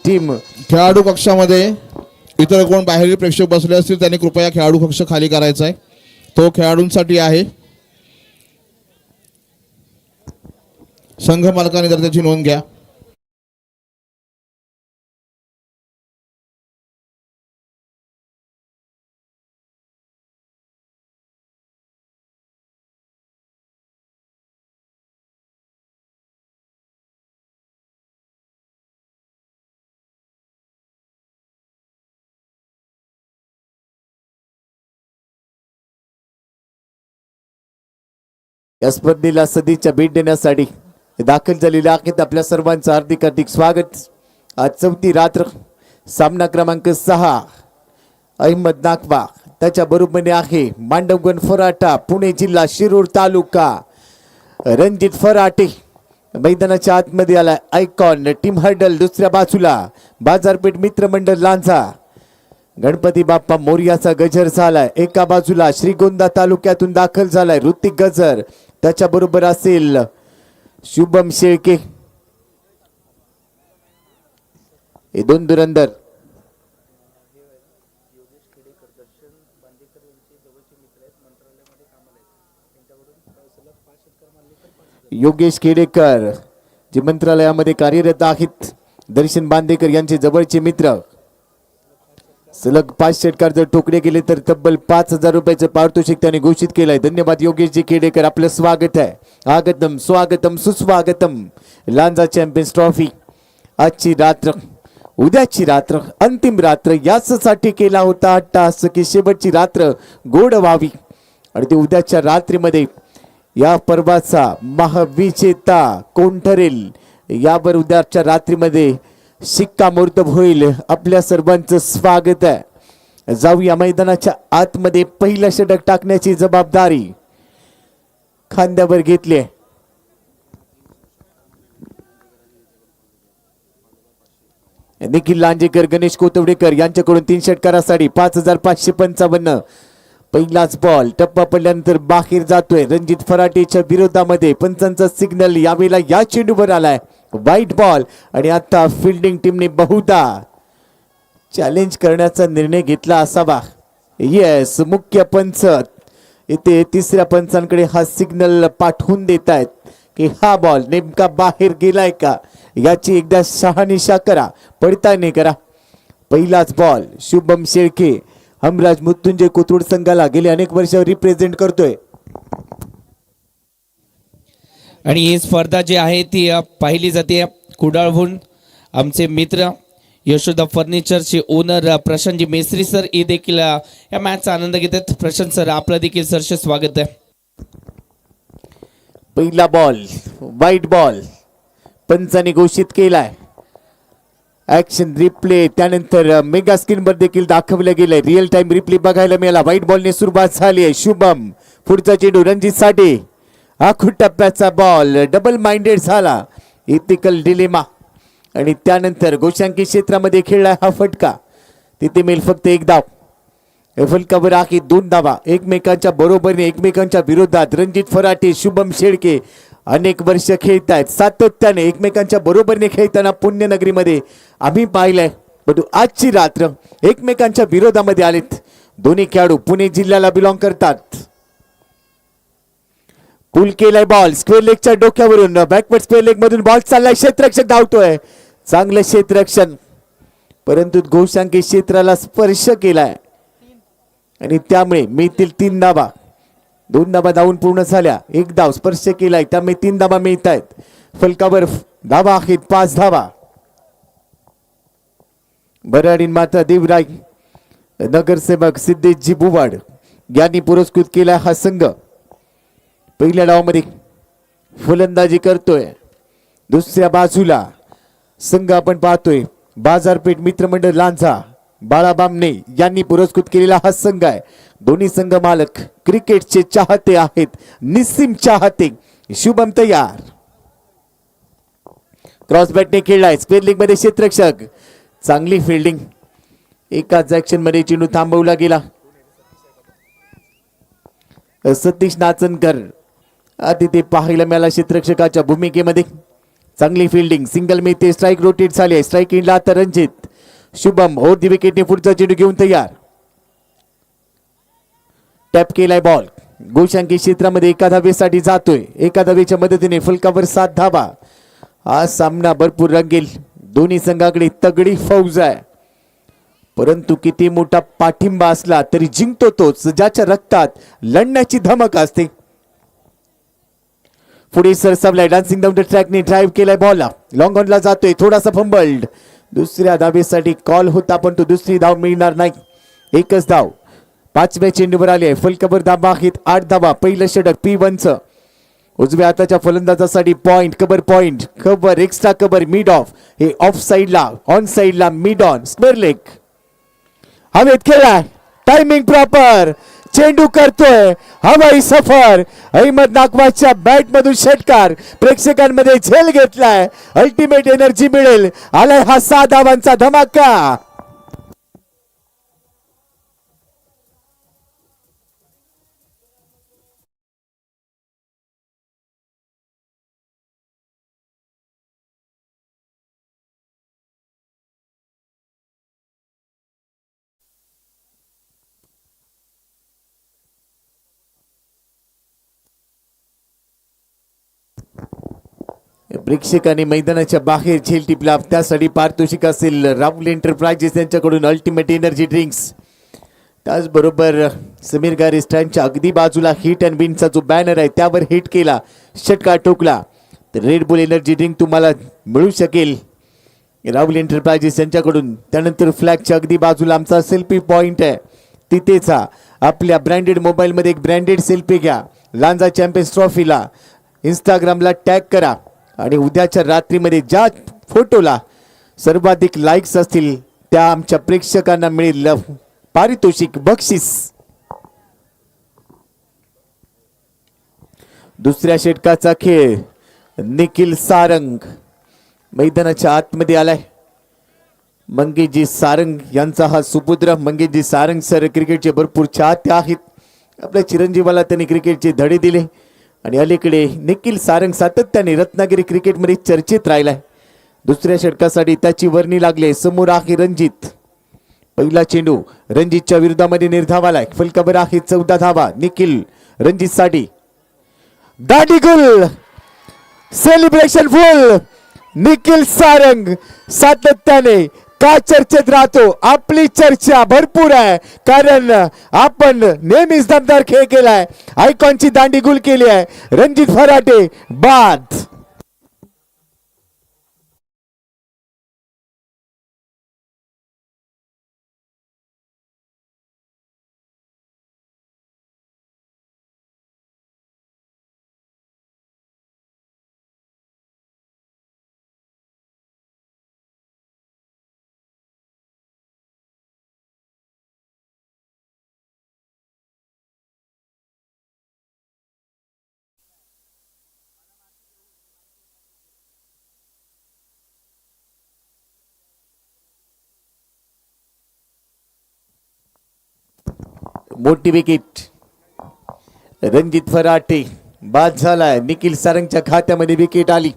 Team खेळाडू कक्षामध्ये इतर कोण बाहेरील प्रेक्षक बसले असतील त्यांनी कृपया खेळाडू कक्ष खाली करायचा आहे. तो खेळाडूंसाठी आहे. संघ मालकाने तर त्याची नोंद घ्या. या स्पर्धेला सदिच्छा भेट देण्यासाठी दाखल झालेले आहेत आपल्या सर्वांचं हार्दिक हार्दिक स्वागत. आज चौथी रात्र सामना क्रमांक 6 अहमद नागवा त्याच्या बरोबरीने आहे मांडवगण फराटा पुणे जिल्हा शिरूर तालुका. रणजित फराटे मैदानाच्या आतमध्ये आला. आयकॉन टीम हर्डल दुसऱ्या बाजूला बाजारपेठ मित्रमंडळ लांजा. गणपती बाप्पा मोर्याचा गजर झालाय. एका बाजूला श्रीगोंदा तालुक्यातून दाखल झालाय ऋतिक गजर. त्याच्या बरोबर असेल शुभम शेळके. हे दोन धुरंधर योगेश खेडेकर जे मंत्रालयामध्ये कार्यरत आहेत. दर्शन बांदेकर यांचे जवळचे मित्र. सलग 5 षटकार जर ठोकले गेले तर तब्बल 5,000 रुपयाचं पारितोषिक त्यांनी घोषित केलंय. धन्यवाद योगेशजी खेडेकर. आपलं स्वागत आहे. आगतम स्वागतम सुस्वागतम. लांजा चॅम्पियन्स ट्रॉफी आजची रात्र उद्याची रात्र अंतिम रात्र यासाठी केला होता अट्टाहास की शेवटची रात्र गोड व्हावी आणि ते उद्याच्या रात्रीमध्ये या पर्वाचा महाविजेता कोण ठरेल यावर उद्याच्या रात्रीमध्ये शिक्कामोर्तब होईल. आपल्या सर्वांचं स्वागत आहे. जाऊया मैदानाच्या आतमध्ये. पहिलं षटक टाकण्याची जबाबदारी खांद्यावर घेतली आहे. निखिल लांजेकर गणेश कोतवडेकर यांच्याकडून 3 षटकारासाठी 5,555. पहिलाच बॉल टप्पा पडल्यानंतर बाहेर जातोय. रणजित फराटेच्या विरोधामध्ये पंचांचा सिग्नल यावेळेला या चेंडूवर आलाय. वाईट बॉल आणि आता फिल्डिंग टीमने बहुधा चॅलेंज करण्याचा निर्णय घेतला असावा. येस मुख्य पंच इथे तिसऱ्या पंचांकडे हा सिग्नल पाठवून देत आहेत की हा बॉल नेमका बाहेर गेलाय का याची एकदा शहानिशा करा. पडताळणी करा. पहिलाच बॉल शुभम शेळके हमराज मृत्युंजय कोथरूड संघाला गेले अनेक वर्ष रिप्रेझेंट करतोय आणि ही स्पर्धा जी आहे ती पाहिली जाते कुडाळहून. आमचे मित्र यशोदा फर्निचरचे ओनर प्रशांतजी मेसरी सर हे देखील या मॅचचा आनंद घेतात. प्रशांत सर आपलं देखील सरचे स्वागत आहे. पहिला बॉल वाईट बॉल पंचाने घोषित केलाय. ऍक्शन रिप्ले त्यानंतर मेगा स्क्रीनवर देखील दाखवलं गेलंय. रिअल टाइम रिप्ले बघायला मिळाला. वाईट बॉलने सुरुवात झाली आहे. शुभम पुढचा चेंडू रणजित साठे. आखूड टप्प्याचा बॉल डबल माइंडेड झाला. इथिकल डिलेमा आणि त्यानंतर गोशांकी क्षेत्रामध्ये खेळला हा फटका. तिथे मिळेल फक्त एक धाव. फलकावर आहे 2 धावा. एकमेकांच्या बरोबरीने एकमेकांच्या विरोधात रणजित फराटे शुभम शेळके अनेक वर्ष खेळत आहेत. सातत्याने एकमेकांच्या बरोबरीने खेळताना पुण्यनगरीमध्ये आम्ही पाहिलंय. परंतु आजची रात्र एकमेकांच्या विरोधामध्ये आलेत. दोन्ही खेळाडू पुणे जिल्ह्याला बिलॉंग करतात. पुल केलाय बॉल स्क्वेअर लेगच्या डोक्यावरून. बॅकवर्ड स्क्वेअर लेग मधून बॉल चाललाय. क्षेत्ररक्षक धावतोय. चांगलं क्षेत्ररक्षण परंतु घोषांकी क्षेत्राला स्पर्श केलाय आणि त्यामुळे मिळतील 3 धावा. 2 धावा धावून पूर्ण झाल्या. 1 धाव स्पर्श केलाय त्यामुळे 3 धावा मिळत आहेत. फलकावर धावा आहेत 5 धावा. बराडी माता देवराय नगरसेवक सिद्धेशजी बुवाड यांनी पुरस्कृत केला हा संघ. पहिल्या डावामध्ये फलंदाजी करतोय. दुसऱ्या बाजूला संघ आपण पाहतोय बाजारपेठ मित्रमंडळ लांजा बाळा बामणे यांनी पुरस्कृत केलेला हा संघ आहे. दोन्ही संघ मालक क्रिकेटचे चाहते आहेत. निस्सीम चाहते. शुभम तयार. क्रॉस बॅटने खेळलाय. स्क्वेअर लेग मध्ये क्षेत्ररक्षक चांगली फिल्डिंग. एकाच ऍक्शन मध्ये चेंडू थांबवला गेला. सतीश नाचनकर तिथे पाहायला मिळाला क्षेत्ररक्षकाच्या भूमिकेमध्ये. चांगली फिल्डिंग, सिंगल मिळते, स्ट्राईक रोटेट झाले, स्ट्राईक इनला आता रणजित. शुभम ओव्हर दी विकेटने पुढचा चेंडू घेऊन तयार. टॅप केलाय बॉल, गोशांकी क्षेत्रामध्ये एका धावेसाठी जातोय. एका धावेच्या मदतीने फलकावर 7 धावा. हा सामना भरपूर रंगेल. दोन्ही संघाकडे तगडी फौज आहे, परंतु किती मोठा पाठिंबा असला तरी जिंकतो तोच ज्याच्या रक्तात लढण्याची धमक असते. पुढे सरसावलाय, डान्सिंग डाऊन द ट्रॅकने ड्राईव्ह केलाय बॉल, लॉंग ऑनला जातोय, थोडासा फंबल्ड. दुसऱ्या धावेसाठी कॉल होता पण तो दुसरी धाव मिळणार नाही. एकच धाव 5व्या चेंडूवर आली आहे. फलकावर धावा आहेत 8 धावा. पहिलं षटक P1चं. उजव्या हाताच्या फलंदाजासाठी पॉइंट, कबर पॉइंट, कबर, एक्स्ट्रा कबर, मिड ऑफ. हे ऑफ साइडला, ऑन साइडला, मिड ऑन, स्क्वेअर लेग. हवेत खेळाय, टायमिंग प्रॉपर, चेंडू करतोय हवाई सफर. अहमद नाकवाच्या बॅट मधून षटकार प्रेक्षकांमध्ये झेल घेतलाय. अल्टिमेट एनर्जी मिळेल. आलाय हा 6 धावांचा धमाका. प्रेक्षकांनी मैदानाच्या बाहेर झेल टिपला, त्यासाठी पारितोषिक असेल राहुल एंटरप्राइजेस यांच्याकडून अल्टिमेट एनर्जी ड्रिंक्स. त्याचबरोबर समीर गारे स्टँडच्या अगदी बाजूला हिट अँड विनचा जो बॅनर आहे त्यावर हिट केला, षटकार ठोकला तर रेड बुल एनर्जी ड्रिंक तुम्हाला मिळू शकेल राहुल एंटरप्राइजेस यांच्याकडून. त्यानंतर फ्लॅगच्या अगदी बाजूला आमचा सेल्फी पॉइंट आहे, तिथेच आपल्या ब्रँडेड मोबाईलमध्ये एक ब्रँडेड सेल्फी घ्या. लांजा चॅम्पियन्स ट्रॉफीला इंस्टाग्रामला टॅग करा आणि उद्याच्या रात्रीमध्ये ज्या फोटोला सर्वाधिक लाईक्स असतील त्या आमच्या प्रेक्षकांना मिळेल पारितोषिक बक्षीस. दुसऱ्या षटकाचा खेळ. निखिल सारंग मैदानाच्या आतमध्ये आलाय. मंगेशजी सारंग यांचा हा सुपुत्र. मंगेशजी सारंग सर क्रिकेटचे भरपूर चाहते आहेत. आपल्या चिरंजीवाला त्यांनी क्रिकेटचे धडे दिले आणि अलीकडे निखिल सारंग सातत्याने रत्नागिरी क्रिकेटमध्ये चर्चेत राहिलाय. दुसऱ्या षटकासाठी त्याची वर्णी लागले. समोर आहे रणजित. पहिला चेंडू रणजितच्या विरोधामध्ये निर्धावालाय. फलकावर आहे 14 धावा. निखिल रणजित साठी दांडीगुल, सेलिब्रेशन फुल. निखिल सारंग सातत्याने का चर्चेत राहतो. आपली चर्चा भरपूर आहे कारण आपण नेहमीच दमदार खेळ केलाय. आयकॉनची दांडी गुल केली आहे. रणजित फराटे बाद. मोठी विकेट. रणजित फराटे बाद झालाय. निखिल सारंगच्या खात्यामध्ये विकेट आली.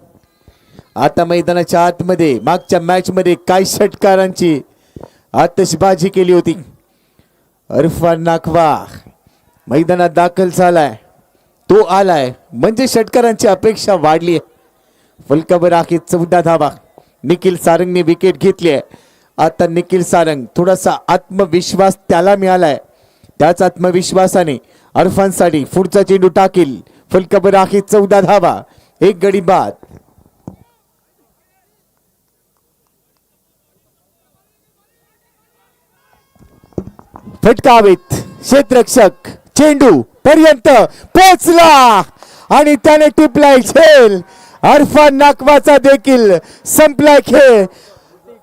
आता मैदानाच्या आतमध्ये मागच्या मॅच मध्ये काय षटकारांची आतषबाजी केली होती. अरफान नाखवा मैदानात दाखल झालाय. तो आलाय म्हणजे षटकारांची अपेक्षा वाढली आहे. फलकावर आहे 14 धावा. निखिल सारंगने विकेट घेतली आहे. आता निखिल सारंग थोडासा आत्मविश्वास त्याला मिळालाय. त्याच आत्मविश्वासाने अरफानसाठी पुढचा चेंडू टाकील. फलकावर आहे 14 धावा. एक गडी बाद. फटकावेत क्षेत्ररक्षक. चेंडू पर्यंत पोहोचला आणि त्याने टिपलाय झेल. अरफान नाकवाचा देखील संपलाय खेळ.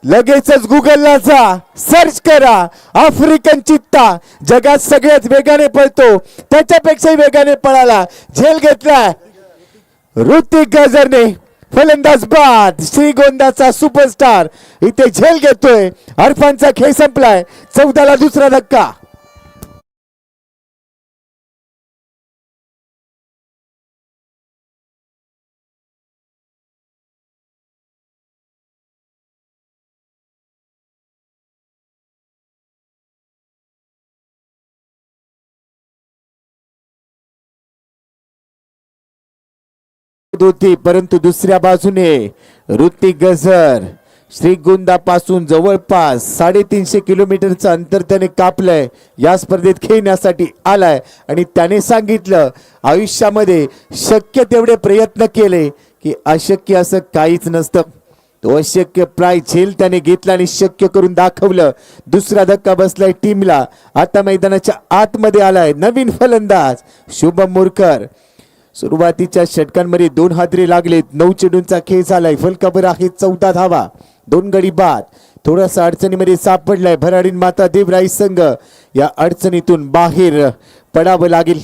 लगेचच गुगलला जा, सर्च करा आफ्रिकन चित्ता. जगात सगळ्यात वेगाने पळतो, त्याच्यापेक्षाही वेगाने पळाला. झेल घेतलाय ऋतिक गजरने. फलंदाज बाद. श्रीगोंद्याचा सुपरस्टार इथे झेल घेतोय. अरफानचा खेळ संपलाय. 14 ला दुसरा धक्का. होती, परंतु दुसऱ्या बाजूने ऋतिक गजर श्रीगोंदापासून जवळपास 350 किलोमीटरचं अंतर त्याने कापलंय. या स्पर्धेत खेळण्यासाठी आलाय आणि त्याने सांगितलं आयुष्यामध्ये शक्य तेवढे प्रयत्न केले की अशक्य असं काहीच नसतं. तो अशक्य प्राय झेल त्याने घेतला आणि शक्य करून दाखवलं. दुसरा धक्का बसलाय टीमला. आता मैदानाच्या आतमध्ये आलाय नवीन फलंदाज शुभम मुरकर. सुरुवातीच्या षटकांमध्ये 2 हादरे लागलेत. 9 चेंडूंचा खेळ झालाय. फलकावर आहे 14 धावा, 2 गडी बाद. थोडासा अडचणीमध्ये सापडलाय भराडीन माता देवराई संघ. या अडचणीतून बाहेर पडावं लागेल.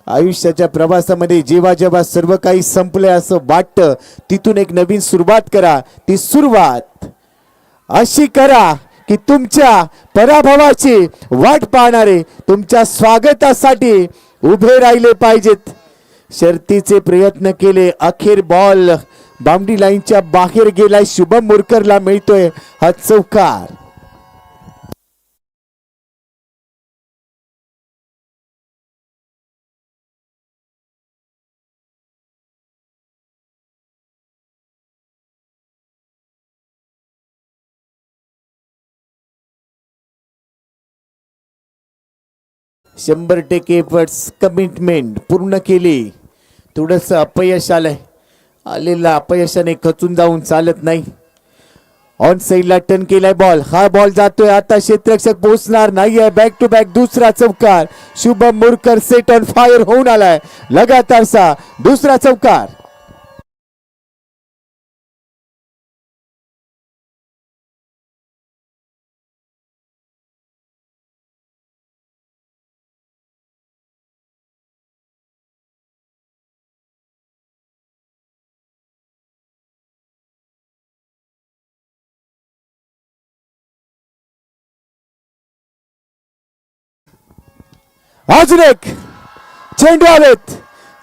आयुष्याच्या प्रवासामध्ये जेव्हा जेव्हा सर्व काही संपलंय असं वाटतं, तिथून एक नवीन सुरुवात करा. ती सुरुवात अशी करा की तुमच्या पराभवाची वाट पाहणारे तुमच्या स्वागतासाठी उभे राहिले पाहिजेत. शर्तीचे प्रयत्न केले, अखेर बॉल बाउंड्री लाईनच्या बाहेर गेलाय. शुभम मुरकरला मिळतोय हा चौकार. शंभर टक्के एफर्ट्स कमिटमेंट पूर्ण केली. थोडंसं अपयश आलेला अपयशाने खचून जाऊन चालत नाही. ऑन साइडला टर्न केलाय बॉल. हा बॉल जातोय आता क्षेत्ररक्षक पोहोचणार नाहीये. बॅक टू बॅक दुसरा चौकार. Shubham Murkar set on fire होऊन आलाय. लगातारचा दुसरा चौकार. अजून एक चेंडू आलेत.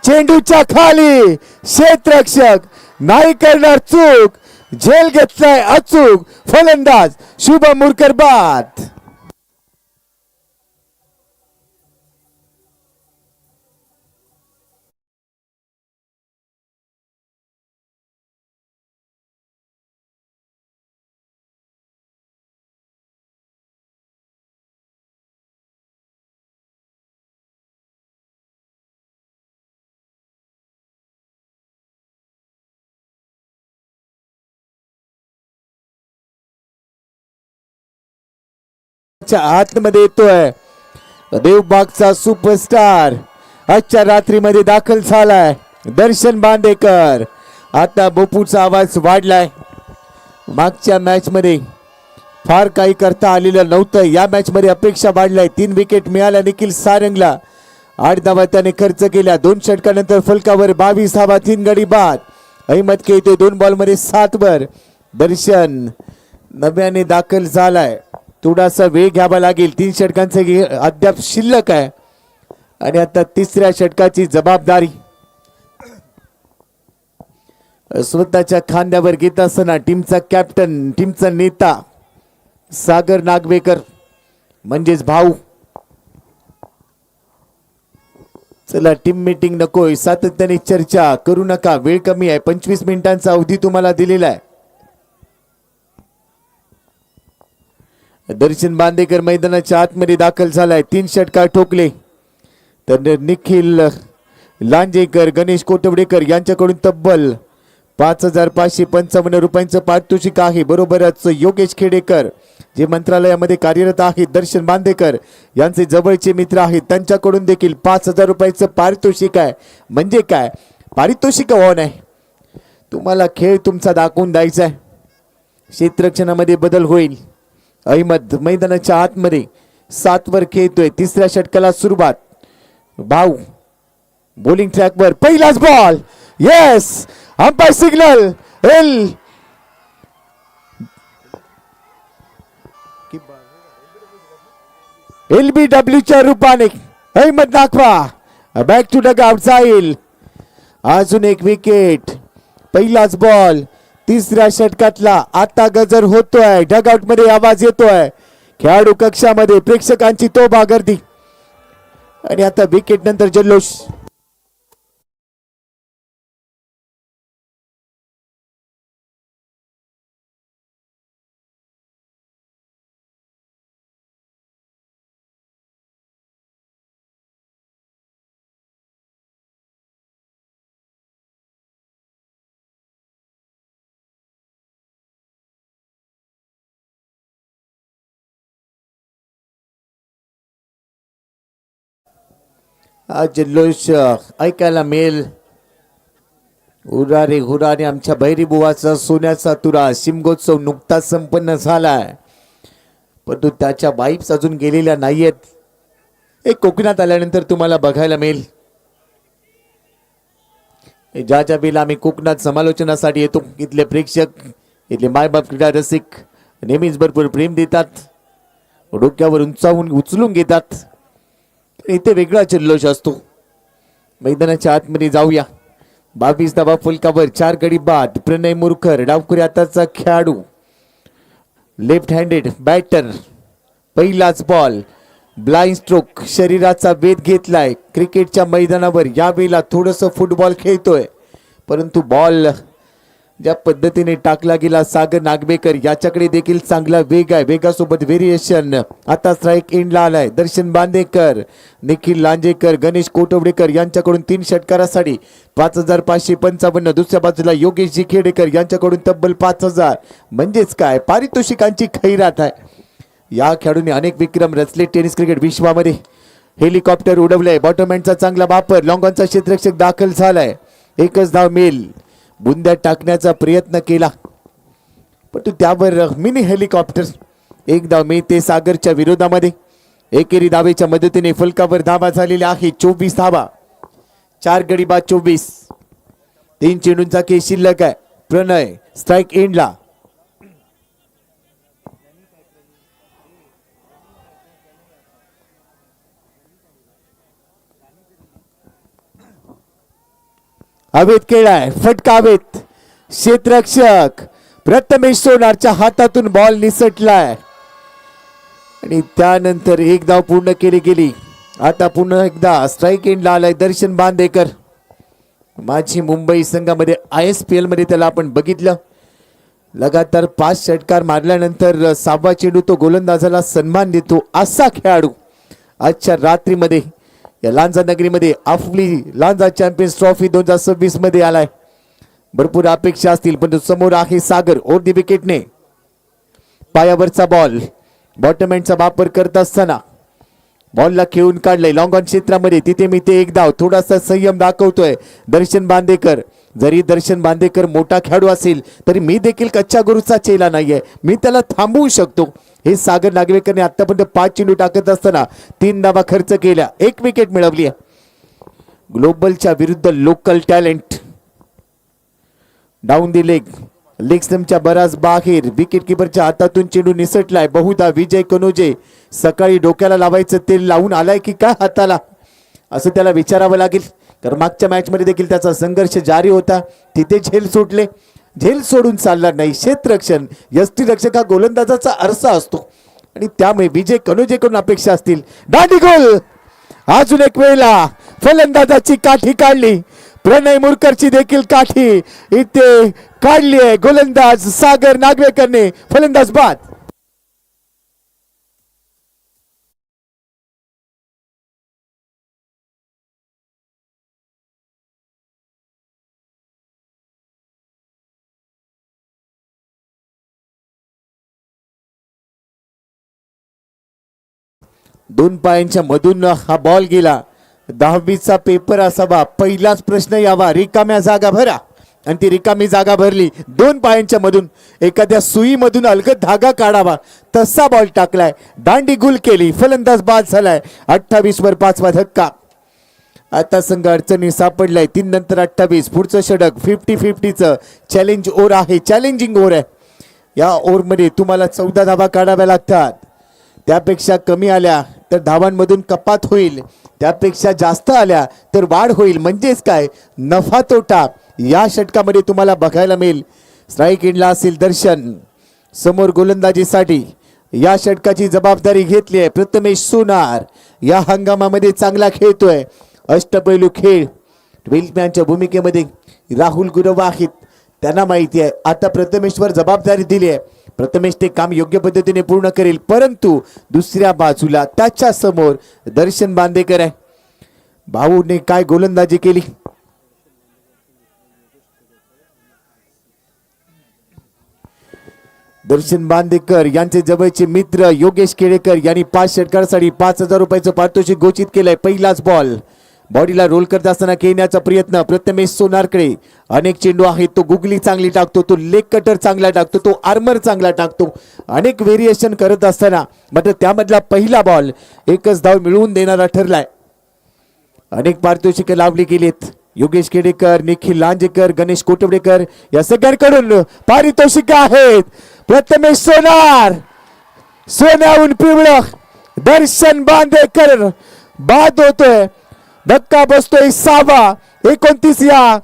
चेंडूच्या खाली क्षेत्ररक्षक नाही करणार चूक. झेल घेतलाय अचूक फलंदाज शुभम मुरकर बाद. आतमध्ये येतोय देवबागचा सुपरस्टार. आजच्या रात्रीमध्ये दाखल झालाय दर्शन बांदेकर. आता बोपूचा आवाज वाढलाय. मागच्या मॅच मध्ये फार काही करता आलेलं नव्हतं. या मॅच मध्ये अपेक्षा वाढलाय. 3 विकेट मिळाल्या निखिल सारंगला. 8 धावा त्याने खर्च केल्या. 2 षटकानंतर फलकावर 22 धावा, 3 गडी बाद. अहमद के येतोय 2 बॉल मध्ये 7 वर. दर्शन नव्याने दाखल झालाय. थोडासा वेळ घ्यावा लागेल. 3 षटकांचे अद्याप शिल्लक आहे आणि आता तिसऱ्या षटकाची जबाबदारी स्वतःच्या खांद्यावर घेत असताना टीमचा कॅप्टन, टीमचा नेता सागर नागवेकर म्हणजेच भाऊ. चला टीम मीटिंग नकोय, सातत्याने चर्चा करू नका. वेळ कमी आहे. 25 मिनिटांचा अवधी तुम्हाला दिलेला आहे. दर्शन बांदेकर मैदानाच्या आतमध्ये दाखल झालाय. 3 षटकार ठोकले. तर निखिल लांजेकर, गणेश कोटवडेकर यांच्याकडून तब्बल 5,555 रुपयांचं पारितोषिक आहे. बरोबरच योगेश खेडेकर जे मंत्रालयामध्ये कार्यरत आहेत, दर्शन बांदेकर यांचे जवळचे मित्र आहेत, त्यांच्याकडून देखील 5,000 रुपयाचं पारितोषिक आहे. म्हणजे काय, पारितोषिक ऑन आहे. तुम्हाला खेळ तुमचा दाखवून द्यायचा आहे. क्षेत्ररक्षणामध्ये बदल होईल. अहमद मैदानाच्या आतमध्ये 7 वर खेळतोय. तिसऱ्या षटकाला सुरुवात. भाऊ बॉलिंग ट्रॅकवर पहिलाच ball. Yes, umpire signal. LBW च्या रूपाने अहमद दाखवा. बॅक टू डग आउट जाईल. अजून एक विकेट. पहिलाच बॉल तिसऱ्या षटकातला. आता गजर होतोय. डगआउट मध्ये आवाज येतोय. खेळाडू कक्षामध्ये प्रेक्षकांची तोबा गर्दी आणि आता विकेट नंतर जल्लोष. हा जल्लोष ऐकायला मिळेल. हुरारे हुरारे आमच्या भैरी बुवाचा सोन्याचा तुरा शिमगोत्सव नुकताच संपन्न झालाय, परंतु त्याच्या वाईब्स अजून गेलेल्या नाहीयेत. एक कोकणात आल्यानंतर तुम्हाला बघायला मिळेल. ज्या वेळेला आम्ही कोकणात समालोचनासाठी येतो, इथले प्रेक्षक, इथले मायबाप, क्रीडा रसिक नेहमीच भरपूर प्रेम देतात, डोक्यावर उचलून घेतात. इथे वेगळा जल्लोष असतो. मैदानाच्या आतमध्ये जाऊया. 22 धावा फलकावर 4 गडी बाद. प्रणय मुरकर डावखुरी हाताचा खेळाडू, लेफ्ट हँडेड बॅटर. पहिलाच बॉल, ब्लाइंड स्ट्रोक, शरीराचा वेध घेतलाय. क्रिकेटच्या मैदानावर यावेळेला थोडंसं फुटबॉल खेळतोय, परंतु बॉल ज्या पद्धतीने टाकला गेला सागर नागवेकर याच्याकडे देखील चांगला वेग आहे. वेगासोबत व्हेरिएशन. आता स्ट्राईक एंडला आलाय. दर्शन बांदेकर, निखिल लांजेकर, गणेश कोटवडेकर यांच्याकडून 3 षटकारासाठी 5555. दुसऱ्या बाजूला योगेशजी खेडेकर यांच्याकडून तब्बल 5000. म्हणजेच काय, पारितोषिकांची खैरात आहे. या खेळाडूंनी अनेक विक्रम रचले टेनिस क्रिकेट विश्वामध्ये. हेलिकॉप्टर उडवलंय. बॉटमँडचा चांगला वापर. लॉंगॉनचा क्षेत्ररक्षक दाखल झालाय. एकच धाव मिळेल. बुंद्या टाकण्याचा प्रयत्न केला, परंतु त्यावर मिनी हेलिकॉप्टर. एक धाव मिळते सागरच्या विरोधामध्ये. एकेरी धावेच्या मदतीने फलकावर धावा झालेल्या आहे 24 धावा. 4 गडी बाद 24. 3 चेंडूंचा खेळ शिल्लक आहे. प्रणय स्ट्राईक एंडला. हवेत खेळाय, फटका हवेत. क्षेत्ररक्षक प्रथमेश सोनारच्या हातातून बॉल निसटलाय आणि त्यानंतर एक धाव पूर्ण केली गेली. आता पुन्हा एकदा स्ट्राईक एंडला आलाय दर्शन बांदेकर. माझी मुंबई संघामध्ये ISPL मध्ये त्याला आपण बघितलं. लगातार 5 षटकार मारल्यानंतर 6वा चेंडू तो गोलंदाजाला सन्मान देतो असा खेळाडू आजच्या रात्रीमध्ये या लांजा नगरीमध्ये आपली लांजा चॅम्पियन्स ट्रॉफी 2026 मध्ये आलाय. भरपूर अपेक्षा असतील, पण समोर आहे सागर. ओर दी विकेटने पायावरचा बॉल. बॉटम एंडचा वापर करत असताना बॉलला खेळून काढलंय लॉंग ऑन क्षेत्रामध्ये. तिथे मी ते एक धाव. थोडासा संयम दाखवतोय दर्शन बांदेकर. जरी दर्शन बांदेकर मोठा खेळाडू असेल तरी मी देखील कच्च्या गुरुचा चेला नाहीये, मी त्याला थांबवू शकतो. हे सागर नागवेकरने आतापर्यंत 5 चेंडू टाकत असताना 3 धावा खर्च केल्या, 1 विकेट मिळवली. ग्लोबलच्या विरुद्ध local talent. Down the leg. Leg स्टंपच्या बराच बाहेर. विकेट किपरच्या हातातून चेंडू निसटलाय. बहुधा विजय कनोजे सकाळी डोक्याला लावायचं तेल लावून आलाय की काय हाताला, असं त्याला विचारावं लागेल. कारण मागच्या मॅच मध्ये देखील त्याचा संघर्ष जारी होता. तिथे झेल सुटले, झेल सोडून चालणार नाही. क्षेत्ररक्षण, यष्टीरक्षक हा गोलंदाजाचा आरसा असतो आणि त्यामुळे विजय कनोजेकडून अपेक्षा असतील. दांडी गोल. अजून एक वेळेला फलंदाजाची काठी काढली. प्रणय मुरकरची देखील काठी इथे काढली आहे. गोलंदाज सागर नागवेकरने. फलंदाज बाद. दोन पायांच्या मधून हा बॉल गेला. 10वीचा पेपर असावा. पहिलाच प्रश्न यावा, रिकाम्या जागा भरा. आणि ती रिकामी जागा भरली. 2 पायांच्या मधून एखाद्या सुईमधून अलगद धागा काढावा तसा बॉल टाकलाय. दांडी गुल केली. फलंदाज बाद झालाय. 28 वर 5वा धक्का. आता संघ अडचणी सापडलाय. 3 नंतर 28. पुढचं षटक 50-50चं चॅलेंज ओव्हर आहे. चॅलेंजिंग ओव्हर आहे. या ओव्हरमध्ये तुम्हाला 14 धावा काढाव्या लागतात. त्यापेक्षा कमी आल्या तर धावांमधून कपात होईल, त्यापेक्षा जास्त आल्या तर वाढ होईल. म्हणजेच काय, नफा तोटा या षटकामध्ये तुम्हाला बघायला मिळेल. स्ट्राईक एंडला असेल दर्शन. समोर गोलंदाजीसाठी या षटकाची जबाबदारी घेतली आहे प्रथमेश सोनार. या हंगामामध्ये चांगला खेळतोय. अष्टपैलू खेळ. 12 मॅनच्या भूमिकेमध्ये राहुल गुरव आहेत. त्यांना माहिती आहे आता प्रथमेशवर जबाबदारी दिली आहे. प्रथमेश ते काम योग्य पद्धतीने पूर्ण करेल. परंतु दुसऱ्या बाजूला त्याच्या समोर दर्शन बांदेकर आहे. भाऊने काय गोलंदाजी केली. दर्शन बांदेकर यांचे जवळचे मित्र योगेश केळेकर यांनी 5 षटकारासाठी 5000 रुपयाचं पारितोषिक घोषित केलंय. पहिलाच बॉल. बॉडीला रोल करत असताना खेळण्याचा प्रयत्न प्रथमेश सोनारकडे. अनेक चेंडू आहेत, तो गुगली चांगली टाकतो, तो लेग कटर चांगला टाकतो, तो आर्मर चांगला टाकतो. अनेक व्हेरिएशन करत असताना मात्र त्यामधला पहिला बॉल एकच धाव मिळवून देणारा ठरलाय. अनेक पारितोषिके लावली गेलीत. योगेश खेडेकर, निखिल लांजेकर, गणेश कोटवडेकर या सगळ्यांकडून पारितोषिके आहेत. प्रथमेश सोनार, सोन्याहून पिवळं दर्शन बांदेकर बाद होतोय. धक्का बसतोय 6वा. 29 या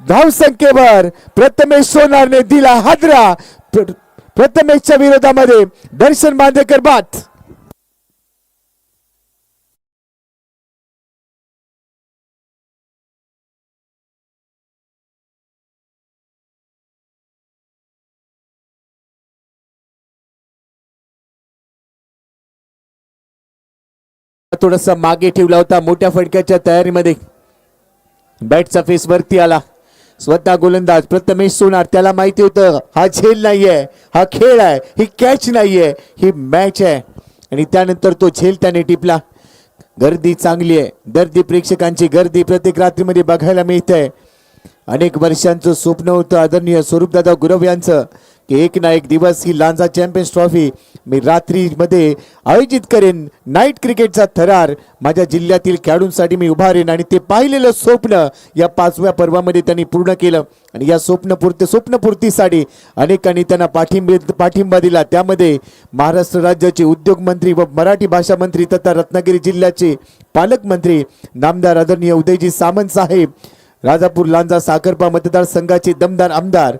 धावसंख्येवर प्रथमेश सोनारने दिला हादरा. प्रथमेशच्या विरोधामध्ये दर्शन बांदेकर बाद. थोडासा मागे ठेवला होता. मोठ्या फटक्याच्या तयारीमध्ये बॅटचा फेस वरती आला. स्वतः गोलंदाज प्रथमेश सोनार, त्याला माहिती होतं हा झेल नाहीये, हा खेळ आहे, ही कॅच नाहीये, ही मॅच आहे. आणि त्यानंतर तो झेल त्याने टिपला. गर्दी चांगली आहे, दर्दी प्रेक्षकांची गर्दी प्रत्येक रात्रीमध्ये बघायला मिळते. अनेक वर्षांचं स्वप्न होतं आदरणीय स्वरूपदादा गुरव यांचं की एक ना एक दिवस ही लांजा चॅम्पियन्स ट्रॉफी मी रात्रीमध्ये आयोजित करेन. नाईट क्रिकेटचा थरार माझ्या जिल्ह्यातील खेळाडूंसाठी मी उभारेन. आणि ते पाहिलेलं स्वप्न या 5व्या पर्वामध्ये त्यांनी पूर्ण केलं. आणि या स्वप्नपूर्तीसाठी अनेकांनी त्यांना पाठिंबा दिला. त्यामध्ये महाराष्ट्र राज्याचे उद्योग मंत्री व मराठी भाषा मंत्री तथा रत्नागिरी जिल्ह्याचे पालकमंत्री नामदार आदरणीय उदयजी सामंत साहेब, राजापूर लांजा साखरपा मतदारसंघाचे दमदार आमदार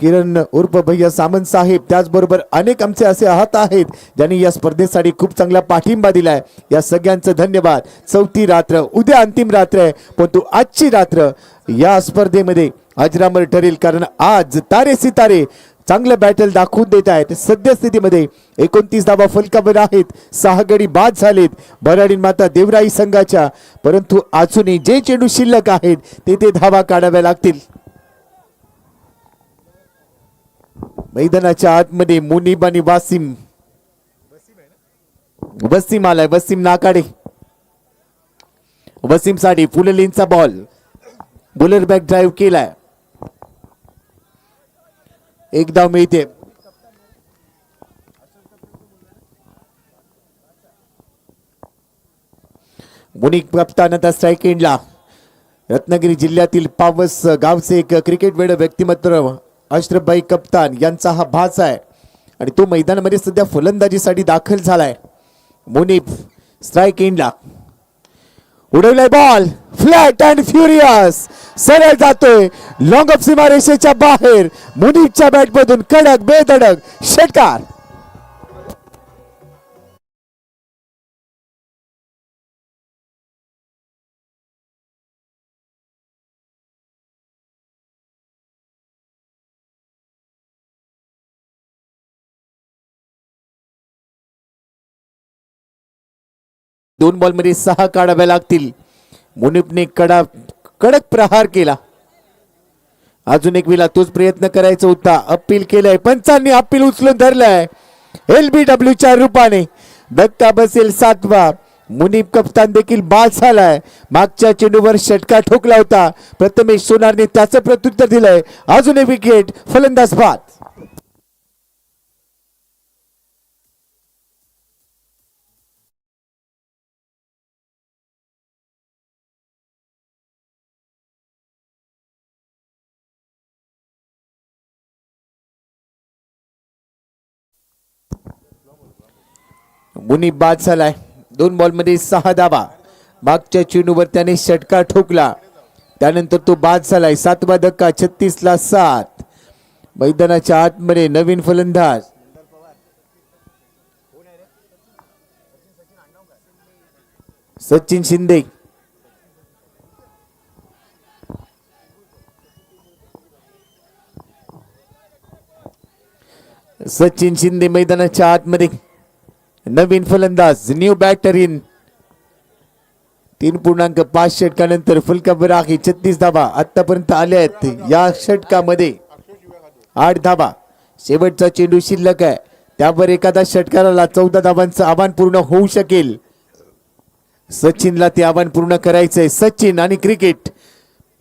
किरण उर्फ भैया सामंत साहेब, त्याचबरोबर अनेक आमचे असे आहात आहेत ज्यांनी या स्पर्धेसाठी खूप चांगला पाठिंबा दिलाय. या सगळ्यांचं धन्यवाद. 4थी रात्र, उद्या अंतिम रात्र आहे, परंतु आजची रात्र या स्पर्धेमध्ये अजरामर ठरेल. कारण आज तारे सितारे चांगलं बॅटल दाखवून देत आहेत. सद्यस्थितीमध्ये 29 धावा फलकावर आहेत. 6 गडी बाद झालेत भराडी माता देवराई संघाच्या. परंतु अजूनही जे चेंडू शिल्लक आहेत ते धावा काढाव्या लागतील. मैदानाच्या आतमध्ये मुनीब आणि वसीम आलाय. वसीम नाकाडे, वसीम साठी फुललींचा बॉल, बुलर बॅक ड्राईव्ह केलाय. एक धाव मिळते. मुनीब कप्तान आता स्ट्राईक एंडला. रत्नागिरी जिल्ह्यातील पावस गावचे एक क्रिकेट वेड व्यक्तिमत्व अशरफभाई कप्तान यांचा हा भाच आहे. आणि तो मैदानामध्ये सध्या फलंदाजीसाठी दाखल झालाय. मुनीब स्ट्राईक एंडला. उडवलाय बॉल, फ्लॅट अँड फ्युरियस सरळ जातोय लॉंग ऑफ सीमारेषेच्या बाहेर. मुनीबच्या बॅटमधून कडक बेधडक षटकार. दोन बॉल मध्ये 6 काढाव्या लागतील. मुनीबने कडक प्रहार केला. अजून एक वेळा तोच प्रयत्न करायचा होता. अपील केलंय, पंचांनी अपील उचलून धरलंय. LBW च्या रूपाने धक्का बसेल 7वा. मुनीब कप्तान देखील बाद झालाय. मागच्या चेंडूवर षटकार ठोकला होता. प्रथमेश सोनारने त्याचं प्रत्युत्तर दिलंय. अजून एक विकेट, फलंदाज बाद. मुनीब बाद झालाय. 2 बॉल मध्ये 6 धावा. मागच्या चेंडूवर त्याने षटकार ठोकला, त्यानंतर तो बाद झालाय. 7वा धक्का, 36 ला 7. मैदानाच्या आतमध्ये नवीन फलंदाज सचिन शिंदे. सचिन शिंदे मैदानाच्या आतमध्ये नवीन फलंदाज, न्यू बॅटर इन. 3.5 षटकानंतर फलकावर आहे. 36 धावा आतापर्यंत आल्या आहेत. या षटकामध्ये 8 धावा. शेवटचा चेंडू शिल्लक आहे, त्यावर एखादा षटकाराला 14 धावांचं आव्हान पूर्ण होऊ शकेल. सचिनला ते आव्हान पूर्ण करायचंय. सचिन आणि क्रिकेट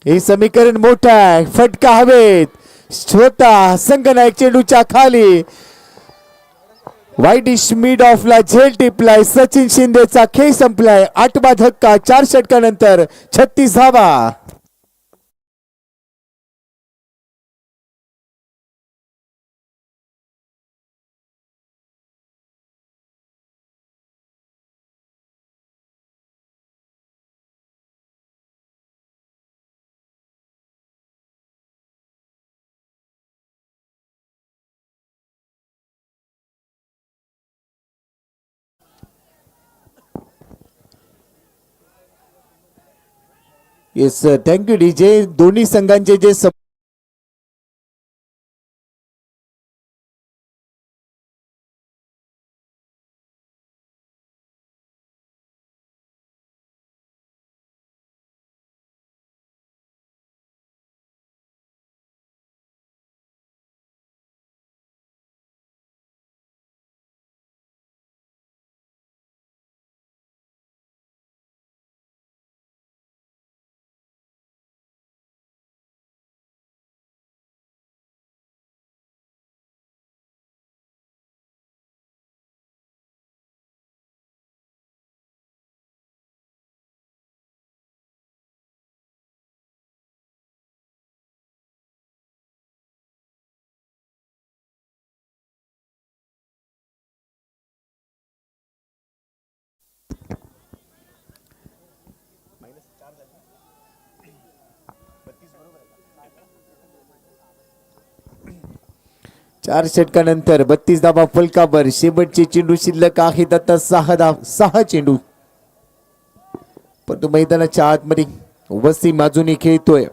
हे समीकरण मोठं आहे. फटका हवेत, स्वतः संघनायक चेंडूच्या खाली. वाईडिश मिड ऑफला झेल टिपलाय. सचिन शिंदेचा खेळ संपलाय. 8वा धक्का 4 षटकानंतर 36 धावा. Yes thank you DJ. दोन्ही संघांचे जे चार षटकानंतर 32 धावा फलकावर. शेवटचे चेंडू शिल्लक आहेत आता 6 चेंडू. परंतु मैदानाच्या आतमध्ये वसीम अजूनही खेळतोय.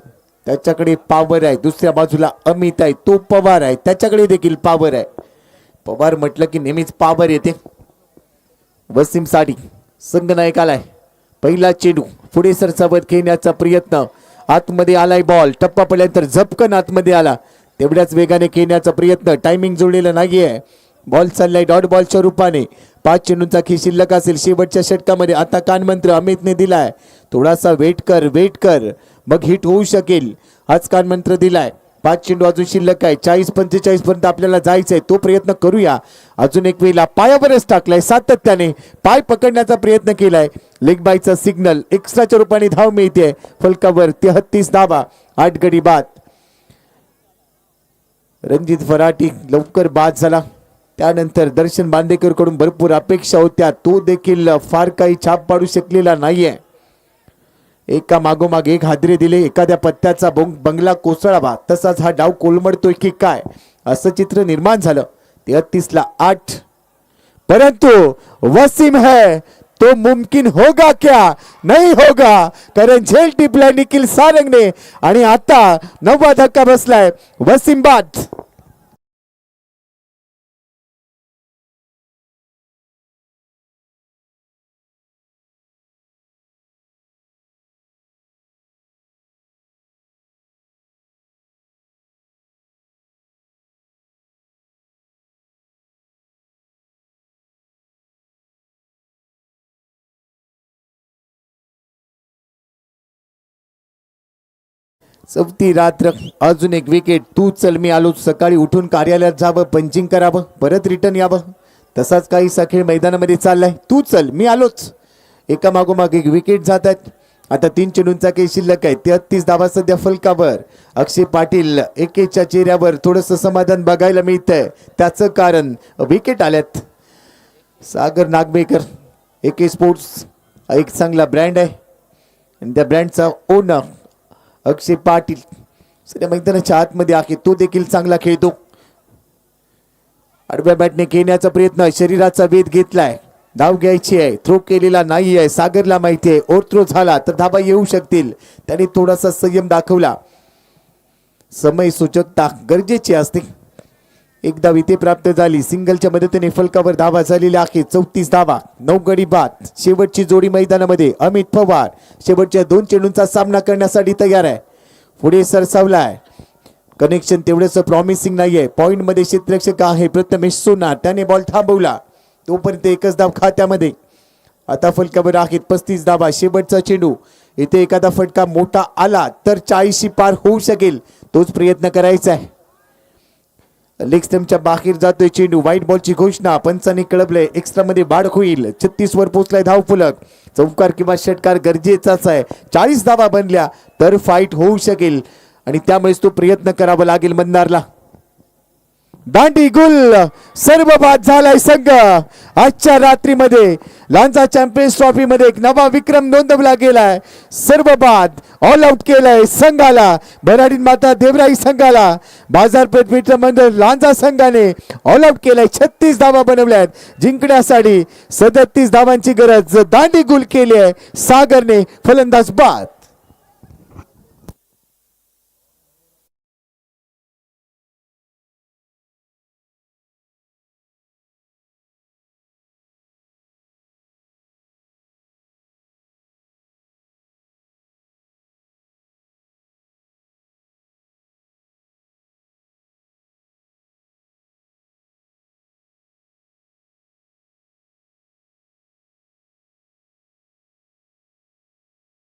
त्याच्याकडे पॉवर आहे. दुसऱ्या बाजूला अमित आहे, तो पवार आहे, त्याच्याकडे देखील पॉवर आहे. पवार म्हटलं की नेहमीच पॉवर येते. वसीम साठी संघनायक आलाय. पहिला चेंडू पुढे सरसावत खेळण्याचा प्रयत्न. आतमध्ये आलाय बॉल. टप्पा पडल्यानंतर झपकन आतमध्ये आला. तेवढ्याच वेगाने खेळण्याचा प्रयत्न. टायमिंग जुळलेला नाहीये. बॉल चाललाय डॉट बॉलच्या रूपाने. 5 चेंडूंचा खेळ शिल्लक असेल शेवटच्या षटकामध्ये. आता कानमंत्र अमितने दिलाय. थोडासा वेट कर मग हिट होऊ शकेल. हाच कानमंत्र दिलाय. 5 चेंडू अजून शिल्लक आहे. 40-45 पर्यंत आपल्याला जायचंय. तो प्रयत्न करूया. अजून एक वेळेला पायावरच टाकलाय. सातत्याने पाय पकडण्याचा प्रयत्न केलाय. लेग बायचा सिग्नल. एक्स्ट्राच्या रूपाने धाव मिळते. फलकावर 33 धावा. 8 गडी बाद. रणजित फराटी लवकर बाद झाला. त्यानंतर दर्शन बांदेकर कडून भरपूर अपेक्षा होत्या. तो देखील फार काही छाप पाडू शकलेला नाहीये. एका मागोमाग एक हादरे दिले. एखाद्या पत्त्याचा बंगला कोसळावा तसाच हा डाव कोलमडतोय की काय असं चित्र निर्माण झालं. 33ला 8. परंतु वसीम है तो मुमकिन होगा क्या? नहीं होगा. कारण झेल टिपलाय निखिल सारंगने आणि आता 9वा धक्का बसलाय. वसीम बाद. चौथी रात्र. अजून एक विकेट. तू चल मी आलो. सकाळी उठून कार्यालयात जावं, पंचिंग करावं, परत रिटर्न यावं. तसाच काहीसा खेळ मैदानामध्ये चाललाय. तू चल मी आलोच. एका मागोमाग एक विकेट जात आहेत. आता 3 चेंडूंचा खेळ शिल्लक आहे. 33 धावा सध्या फलकावर. अक्षय पाटील एकेच्या चेहऱ्यावर थोडंसं समाधान बघायला मिळतंय. त्याचं कारण विकेट आल्यात. सागर नागवेकर एके स्पोर्ट्स एक चांगला ब्रँड आहे आणि त्या ब्रँडचा ओनर अक्षय पाटील सध्या मैदानाच्या आतमध्ये आहे. तो देखील चांगला खेळतो. आडव्या बॅटने खेळण्याचा प्रयत्न. शरीराचा वेध घेतलाय. धाव घ्यायची आहे. थ्रो केलेला नाही आहे. सागरला माहिती आहे ओव्हर थ्रो झाला तर धावा येऊ शकतील. त्याने थोडासा संयम दाखवला. समय सूचकता गरजेची असते. एकदा विते प्राप्त झाली. सिंगलच्या मदतीने फलकावर धावा झालेल्या आहे. 34 धावा. 9 गडी बाद. शेवटची जोडी मैदानामध्ये. अमित पवार शेवटच्या 2 चेंडूंचा सामना करण्यासाठी तयार आहे. पुढे सरसावलाय. कनेक्शन तेवढंच प्रॉमिसिंग नाहीये. पॉइंट मध्ये क्षेत्ररक्षक आहे प्रथमेश सोनार. त्याने बॉल थांबवला. तोपर्यंत एकच धाव खात्यामध्ये. आता फलकावर आहेत 35 धावा. शेवटचा चेंडू. इथे एखादा फटका मोठा आला तर 40 पार होऊ शकेल, तोच प्रयत्न करायचा आहे. लेग स्टंपच्या बाहेर जातोय चेंडू. व्हाईट बॉलची घोषणा पंचांनी कळवलंय. एक्स्ट्रा मध्ये बाद होईल. 36 वर पोहोचलाय धावफलक. चौकार किंवा षटकार गरजेचाच आहे. 40 धावा बनल्या तर फाईट होऊ शकेल आणि त्यामुळेच तो प्रयत्न करावा लागेल मंदारला. दांडी गुल सर्व बाद झालाय संघ. आजच्या रात्रीमध्ये लांजा चॅम्पियन्स ट्रॉफी मध्ये एक नवा विक्रम नोंदवला गेलाय. सर्व बाद ऑल आउट केलाय संघाला. भराडीन माता देवराई संघाला बाजारपेठ मित्र मंडळ लांजा संघाने ऑल आउट केलाय. 36 धावा बनवल्यात. जिंकण्यासाठी 37 धावांची गरज. दांडी गुल केली आहे सागरने. फलंदाज बाद.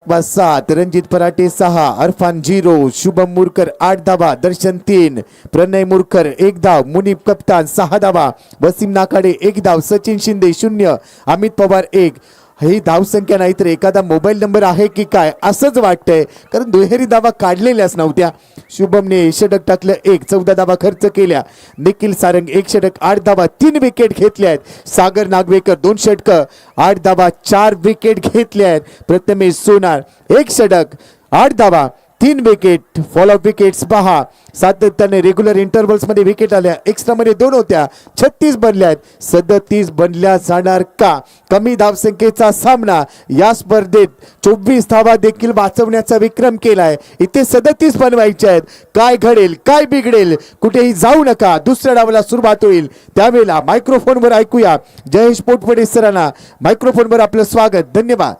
बस 7. रणजित पराटे 6. अरफान 0. शुभम मुरकर 8 धावा. दर्शन 3. प्रणय मुरकर 1 धाव. मुनीब कप्तान 6 धावा. वसीम नाकाडे 1 धाव. सचिन शिंदे 0. अमित पवार 1. ही धावसंख्या नाही तर एखादा मोबाईल नंबर आहे की काय असंच वाटतंय, कारण दुहेरी धावा काढलेल्याच नव्हत्या. शुभमने षटक टाकलं 1. 14 धावा खर्च केल्या. निखिल सारंग 1 षटक 8 धावा 3 विकेट घेतल्या आहेत. सागर नागवेकर 2 षटक 8 धावा 4 विकेट घेतल्या आहेत. प्रथमेश सोनार 1 षटक 8 धावा 3 विकेट. फॉलो विकेट्स पहा. सातत्याने रेग्युलर इंटरव्हल्स मध्ये विकेट आल्या. एक्स्ट्रा मध्ये 2 होत्या. 36 बनल्या आहेत. 37 बनल्या जाणार का? कमी धावसंख्येचा सामना. या स्पर्धेत 24 धावा देखील वाचवण्याचा विक्रम केलाय. इथे 37 बनवायचे आहेत. काय घडेल काय बिघडेल कुठेही जाऊ नका. दुसऱ्या डावाला सुरुवात होईल त्यावेळेला मायक्रोफोनवर ऐकूया जयेश पोटवडे सरांना. मायक्रोफोनवर आपलं स्वागत. धन्यवाद.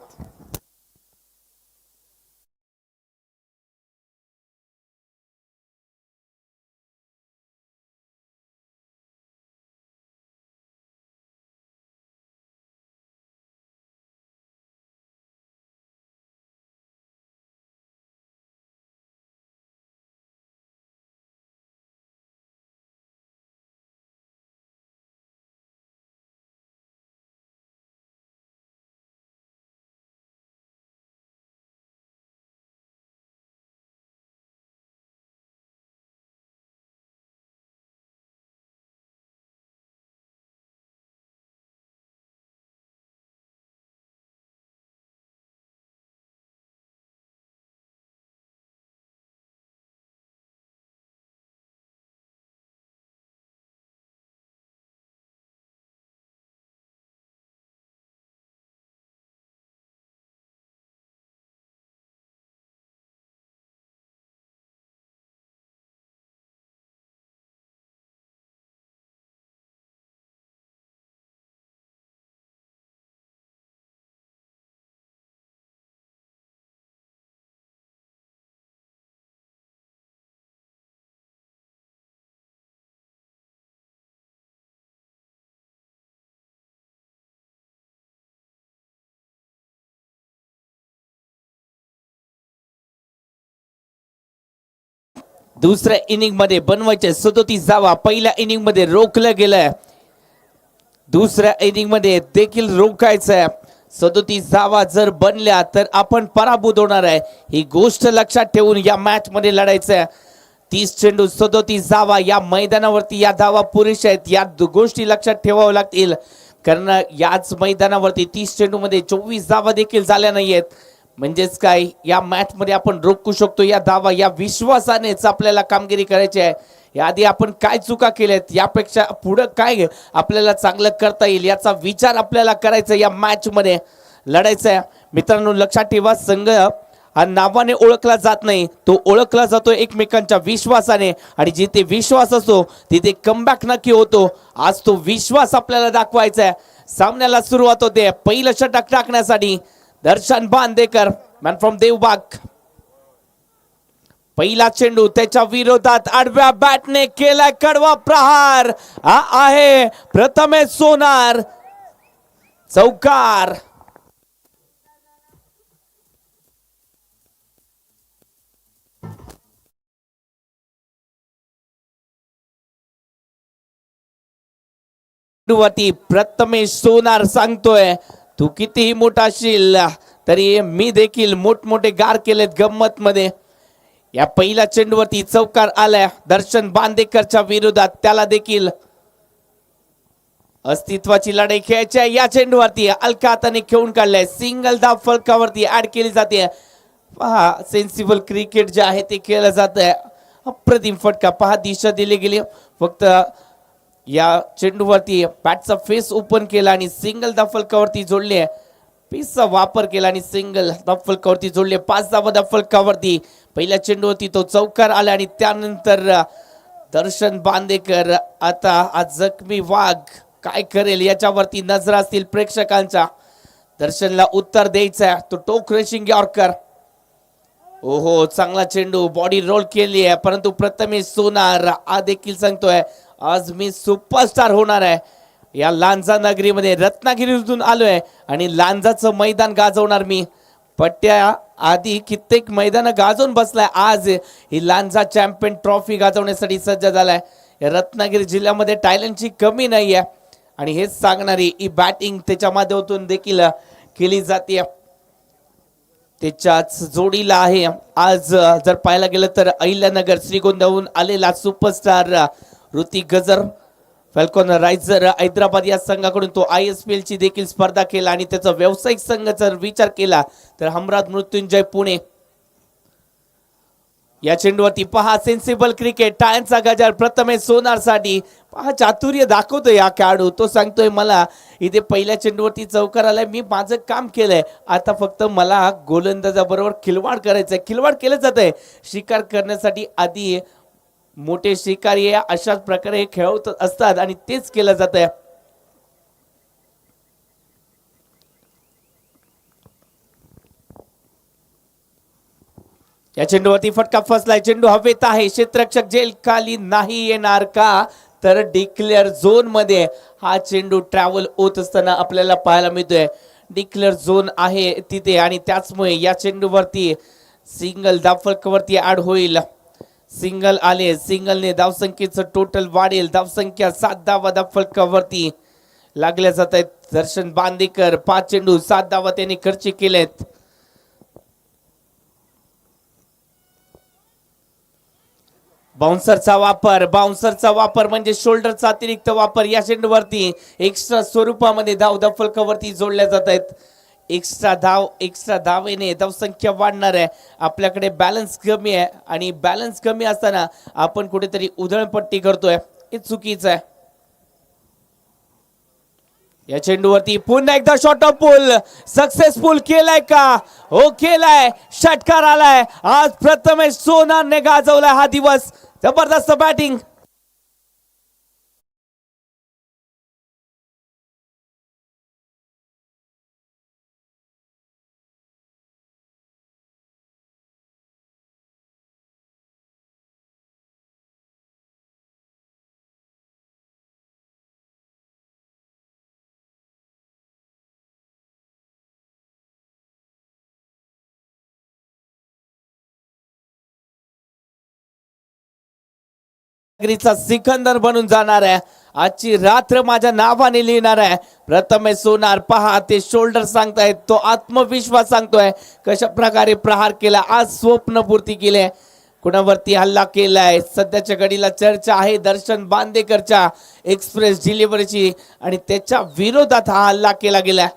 दुसऱ्या इनिंग मध्ये बनवायचे 37 धावा. पहिल्या इनिंग मध्ये रोखलं गेलंय. दुसऱ्या इनिंग मध्ये देखील रोखायचंय. 37 धावा जर बनल्या तर आपण पराभूत होणार आहे. ही गोष्ट लक्षात ठेवून या मॅच मध्ये लढायचंय. 30 चेंडू 37 धावा या मैदानावरती. या धावा पुरेशा आहेत. या गोष्टी लक्षात ठेवाव्या लागतील, कारण याच मैदानावरती 30 चेंडू मध्ये 24 धावा देखील झाल्या नाहीयेत. म्हणजेच काय, या मॅच मध्ये आपण रोखू शकतो या धावा. या विश्वासानेच आपल्याला कामगिरी करायची आहे. याआधी आपण काय चुका केल्यात, यापेक्षा पुढे काय आपल्याला चांगलं करता येईल याचा विचार आपल्याला करायचा. या मॅच मध्ये लढायचं आहे. मित्रांनो लक्षात ठेवा, संघ हा नावाने ओळखला जात नाही, तो ओळखला जातो एकमेकांच्या विश्वासाने. आणि जिथे विश्वास असतो तिथे कमबॅक नक्की होतो. आज तो विश्वास आपल्याला दाखवायचा आहे. सामन्याला सुरुवात होते. पहिलं षटक टाकण्यासाठी दर्शन बांदेकर, मॅन फ्रॉम देवबाग. पहिला चेंडू त्याच्या विरोधात आडव्या बॅटने केला कडवा प्रहार. हा आहे प्रथमेश सोनार. चौकार. वरती प्रथमेश सोनार सांगतोय तू कितीही मोठा असशील तरी मी देखील मोठमोठे गार केलेत गंमत मध्ये. या पहिल्या चेंडूवरती चौकार आलाय दर्शन बांदेकरच्या विरोधात, त्याला देखील अस्तित्वाची लढाई खेळायची आहे. या चेंडूवरती अलका हाताने खेळून काढलाय, सिंगल धाव फलकावरती ऍड केली जाते. पहा सेन्सिबल क्रिकेट जे आहे ते खेळलं जात आहे. अप्रतिम फटका पहा, दिशा दिली गेली. फक्त या चेंडूवरती बॅटचा फेस ओपन केला आणि सिंगल धाव फलकावरती जोडले. पीसचा वापर केला आणि सिंगल धाव फलकावरती जोडले. 5 धावा धाव फलकावरती पहिल्या चेंडूवरती तो चौकार आला आणि त्यानंतर दर्शन बांदेकर आता आज जखमी वाघ काय करेल याच्यावरती नजर असतील प्रेक्षकांच्या. दर्शनला उत्तर द्यायचं आहे. तो टोक रेशिंग यॉर्कर. ओहो चांगला चेंडू, बॉडी रोल केली आहे, परंतु प्रथमेश सोनार हा देखील सांगतोय आज मी सुपरस्टार होणार आहे. या लांजा नगरीमध्ये रत्नागिरीतून आलोय आणि लांजाचं मैदान गाजवणार मी. पट्ट्या आधी कित्येक मैदान गाजवून बसलाय, आज ही लांजा चॅम्पियन ट्रॉफी गाजवण्यासाठी सज्ज झालाय. या रत्नागिरी जिल्ह्यामध्ये टॅलेंटची कमी नाहीये आणि हेच सांगणारी ही बॅटिंग त्याच्या माध्यमातून देखील केली जाते. त्याच्याच जोडीला आहे आज जर पाहायला गेलं तर अहिल्यानगर श्रीगोंद्याहून आलेला सुपरस्टार ऋतिक गजर. फॅल्कॉन रायझर हैदराबाद या संघाकडून तो ISPL ची देखील स्पर्धा केला आणि त्याचा व्यावसायिक संघ जर विचार केला तर हमराज मृत्युंजय पुणे. या चेंडूवरती पहा सेन्सिबल क्रिकेट, टाळ्यांचा गजर प्रथमेश सोनार साठी. पहा चातुर्य दाखवतोय या खेळाडू. तो सांगतोय मला इथे पहिल्या चेंडूवरती चौकार आलाय, मी माझं काम केलंय, आता फक्त मला गोलंदाजाबरोबर खिलवाड करायचंय. खिलवाड केलं जात आहे शिकार करण्यासाठी. आधी मोठे शिकारी अशाच प्रकारे खेळत असतात आणि तेच केलं जात आहे. या चेंडूवरती फटका फसलाय, चेंडू हवेत आहे, क्षेत्ररक्षक जेल खाली नाही येणार का तर डिक्लेअर झोन मध्ये हा चेंडू ट्रॅव्हल होत असताना आपल्याला पाहायला मिळतोय. डिक्लेअर झोन आहे तिथे आणि त्याचमुळे या चेंडूवरती सिंगल धाव फलकावरती ऍड होईल. सिंगल आले, सिंगलने धावसंख्येचं टोटल वाढेल. धावसंख्या 7 धावा धाव फलकावरती लागल्या जात आहेत. दर्शन बांदेकर 5 चेंडू 7 धावा त्यांनी खर्च केलेत. बाउन्सरचा वापर म्हणजे शोल्डरचा अतिरिक्त वापर. या चेंडूवरती एक्स्ट्रा स्वरूपामध्ये धाव धाव फलकावरती जोडल्या जात आहेत. एक्स्ट्रा धावेने धावसंख्या वाढणार आहे. आपल्याकडे बॅलन्स कमी आहे आणि बॅलन्स कमी असताना आपण कुठेतरी उधळपट्टी करतोय, हे चुकीचं आहे. या चेंडूवरती पुन्हा एकदा शॉर्ट ऑफ पुल सक्सेसफुल केलाय का? हो केलाय, षटकार आलाय. आज प्रथमेश सोनारने गाजवलाय हा दिवस. जबरदस्त बॅटिंग. सिकंदर बनून जाणार आहे. आजची रात्र माझ्या नावाने लिहिणार आहे. प्रथमेश सोनार पहा ते शोल्डर सांगतायत, तो आत्मविश्वास सांगतोय कशा प्रकारे प्रहार केला, आज स्वप्नपूर्ती केले, कुणावरती हल्ला केलाय. सध्याच्या घडीला चर्चा आहे दर्शन बांदेकरच्या एक्सप्रेस डिलिव्हरीची आणि त्याच्या विरोधात हा हल्ला केला गेला.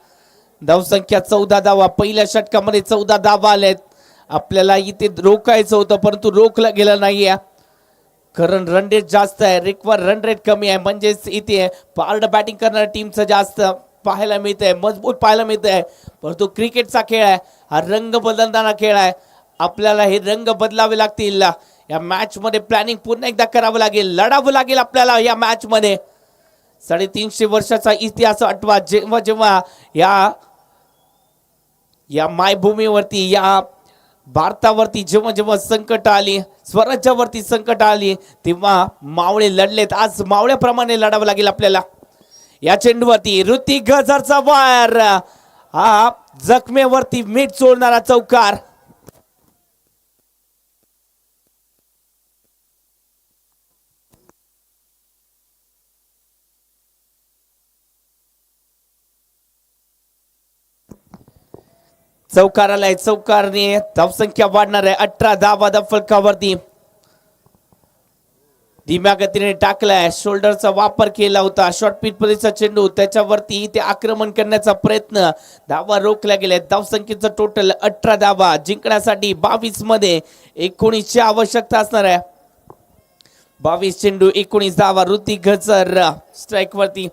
धावसंख्या 14 धावा, पहिल्या षटकामध्ये 14 धावा आल्यात. आपल्याला इथे रोखायचं होतं परंतु रोखलं गेलं नाहीये, कारण रन रेट जास्त आहे, रिक्वायर रन रेट कमी आहे. म्हणजेच इथे पार्ड बॅटिंग करणाऱ्या टीमचं जास्त पाहायला मिळत आहे, मजबूत पाहायला मिळत आहे. परंतु क्रिकेटचा खेळ आहे, हा रंग बदलताना खेळ आहे. आपल्याला हे रंग बदलावे लागतील. या मॅच मध्ये प्लॅनिंग पुन्हा एकदा करावं लागेल, लढावं लागेल आपल्याला या मॅच मध्ये. 350 वर्षाचा इतिहास आठवा, जेव्हा जेव्हा या मायभूमीवरती, या भारतावरती जेव्हा जेव्हा संकट आली, स्वराज्यावरती संकट आली, तेव्हा मावळे लढलेत. आज मावळ्याप्रमाणे लढावं लागेल आपल्याला. या चेंडूवरती ऋतिक गजरचा वायर, हा जखमेवरती मीठ चोळणारा चौकार. चौकार आलाय, चौकारने धावसंख्या वाढणार आहे. 18 धावा फलकावरती. धीम्या गतीने टाकलाय, शोल्डरचा वापर केला होता. शॉर्ट पिच पद्धतीचा चेंडू, त्याच्यावरती ते आक्रमण करण्याचा प्रयत्न. धावा रोखल्या गेल्या. धावसंख्येचं टोटल 18 धावा. जिंकण्यासाठी 22 मध्ये 19 ची आवश्यकता असणार आहे. 22 चेंडू 19 धावा. ऋतिक गजर स्ट्राईक वरती.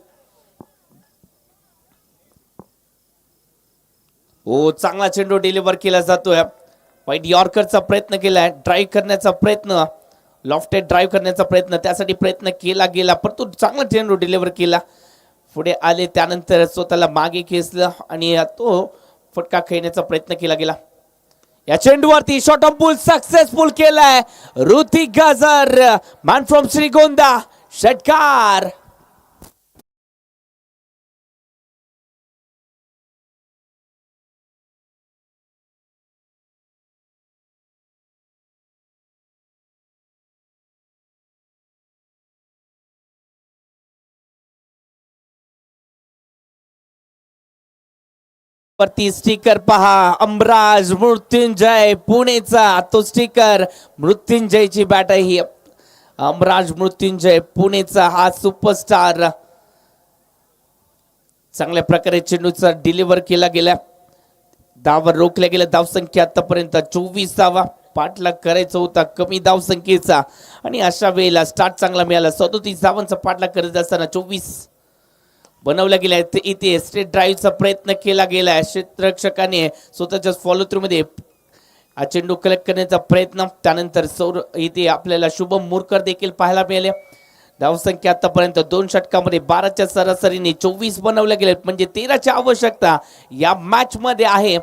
हो, चांगला चेंडू डिलिव्हर केला जातोय. वाईट यॉर्करचा प्रयत्न केलाय, ड्राईव्ह करण्याचा प्रयत्न, लॉफ्टेड ड्राईव्ह करण्याचा प्रयत्न, त्यासाठी प्रयत्न केला गेला, परंतु चांगला चेंडू डिलिव्हर केला. पुढे आले, त्यानंतर स्वतःला मागे खेचलं आणि तो फटका खेळण्याचा प्रयत्न केला गेला. या चेंडूवरती शॉट ऑन पूल सक्सेसफुल केलाय ऋतिक गजर, मॅन फ्रॉम श्रीगोंदा. षटकार. वरती स्टिकर पहा, अमराज मृत्युंजय पुणेचा तो स्टिकर. मृत्युंजयची बॅट आहे ही. अमराज मृत्युंजय पुणेचा हा सुपरस्टार. चांगल्या प्रकारे चेंडूचा डिलिव्हर केला गेला. धावा रोखल्या गेल्या. धावसंख्या आतापर्यंत 24 धावा. पाठलाग करायचा होता कमी धावसंख्येचा आणि अशा वेळेला स्टार्ट चांगला मिळाला. 37 धावांचा पाठलाग करत असताना 24 बनवल्या गेल्या. इथे स्ट्रेट ड्राईव्हचा प्रयत्न केला गेलाय. क्षेत्ररक्षकाने स्वतःच्या फॉलो थ्रू मध्ये हा चेंडू कलेक्ट करण्याचा प्रयत्न. त्यानंतर इथे आपल्याला शुभम मुरकर देखील पाहायला मिळाले. धावसंख्या आतापर्यंत 2 षटकामध्ये 12च्या सरासरीने 24 बनवल्या गेल्या, म्हणजे 13ची आवश्यकता या मॅच मध्ये आहे.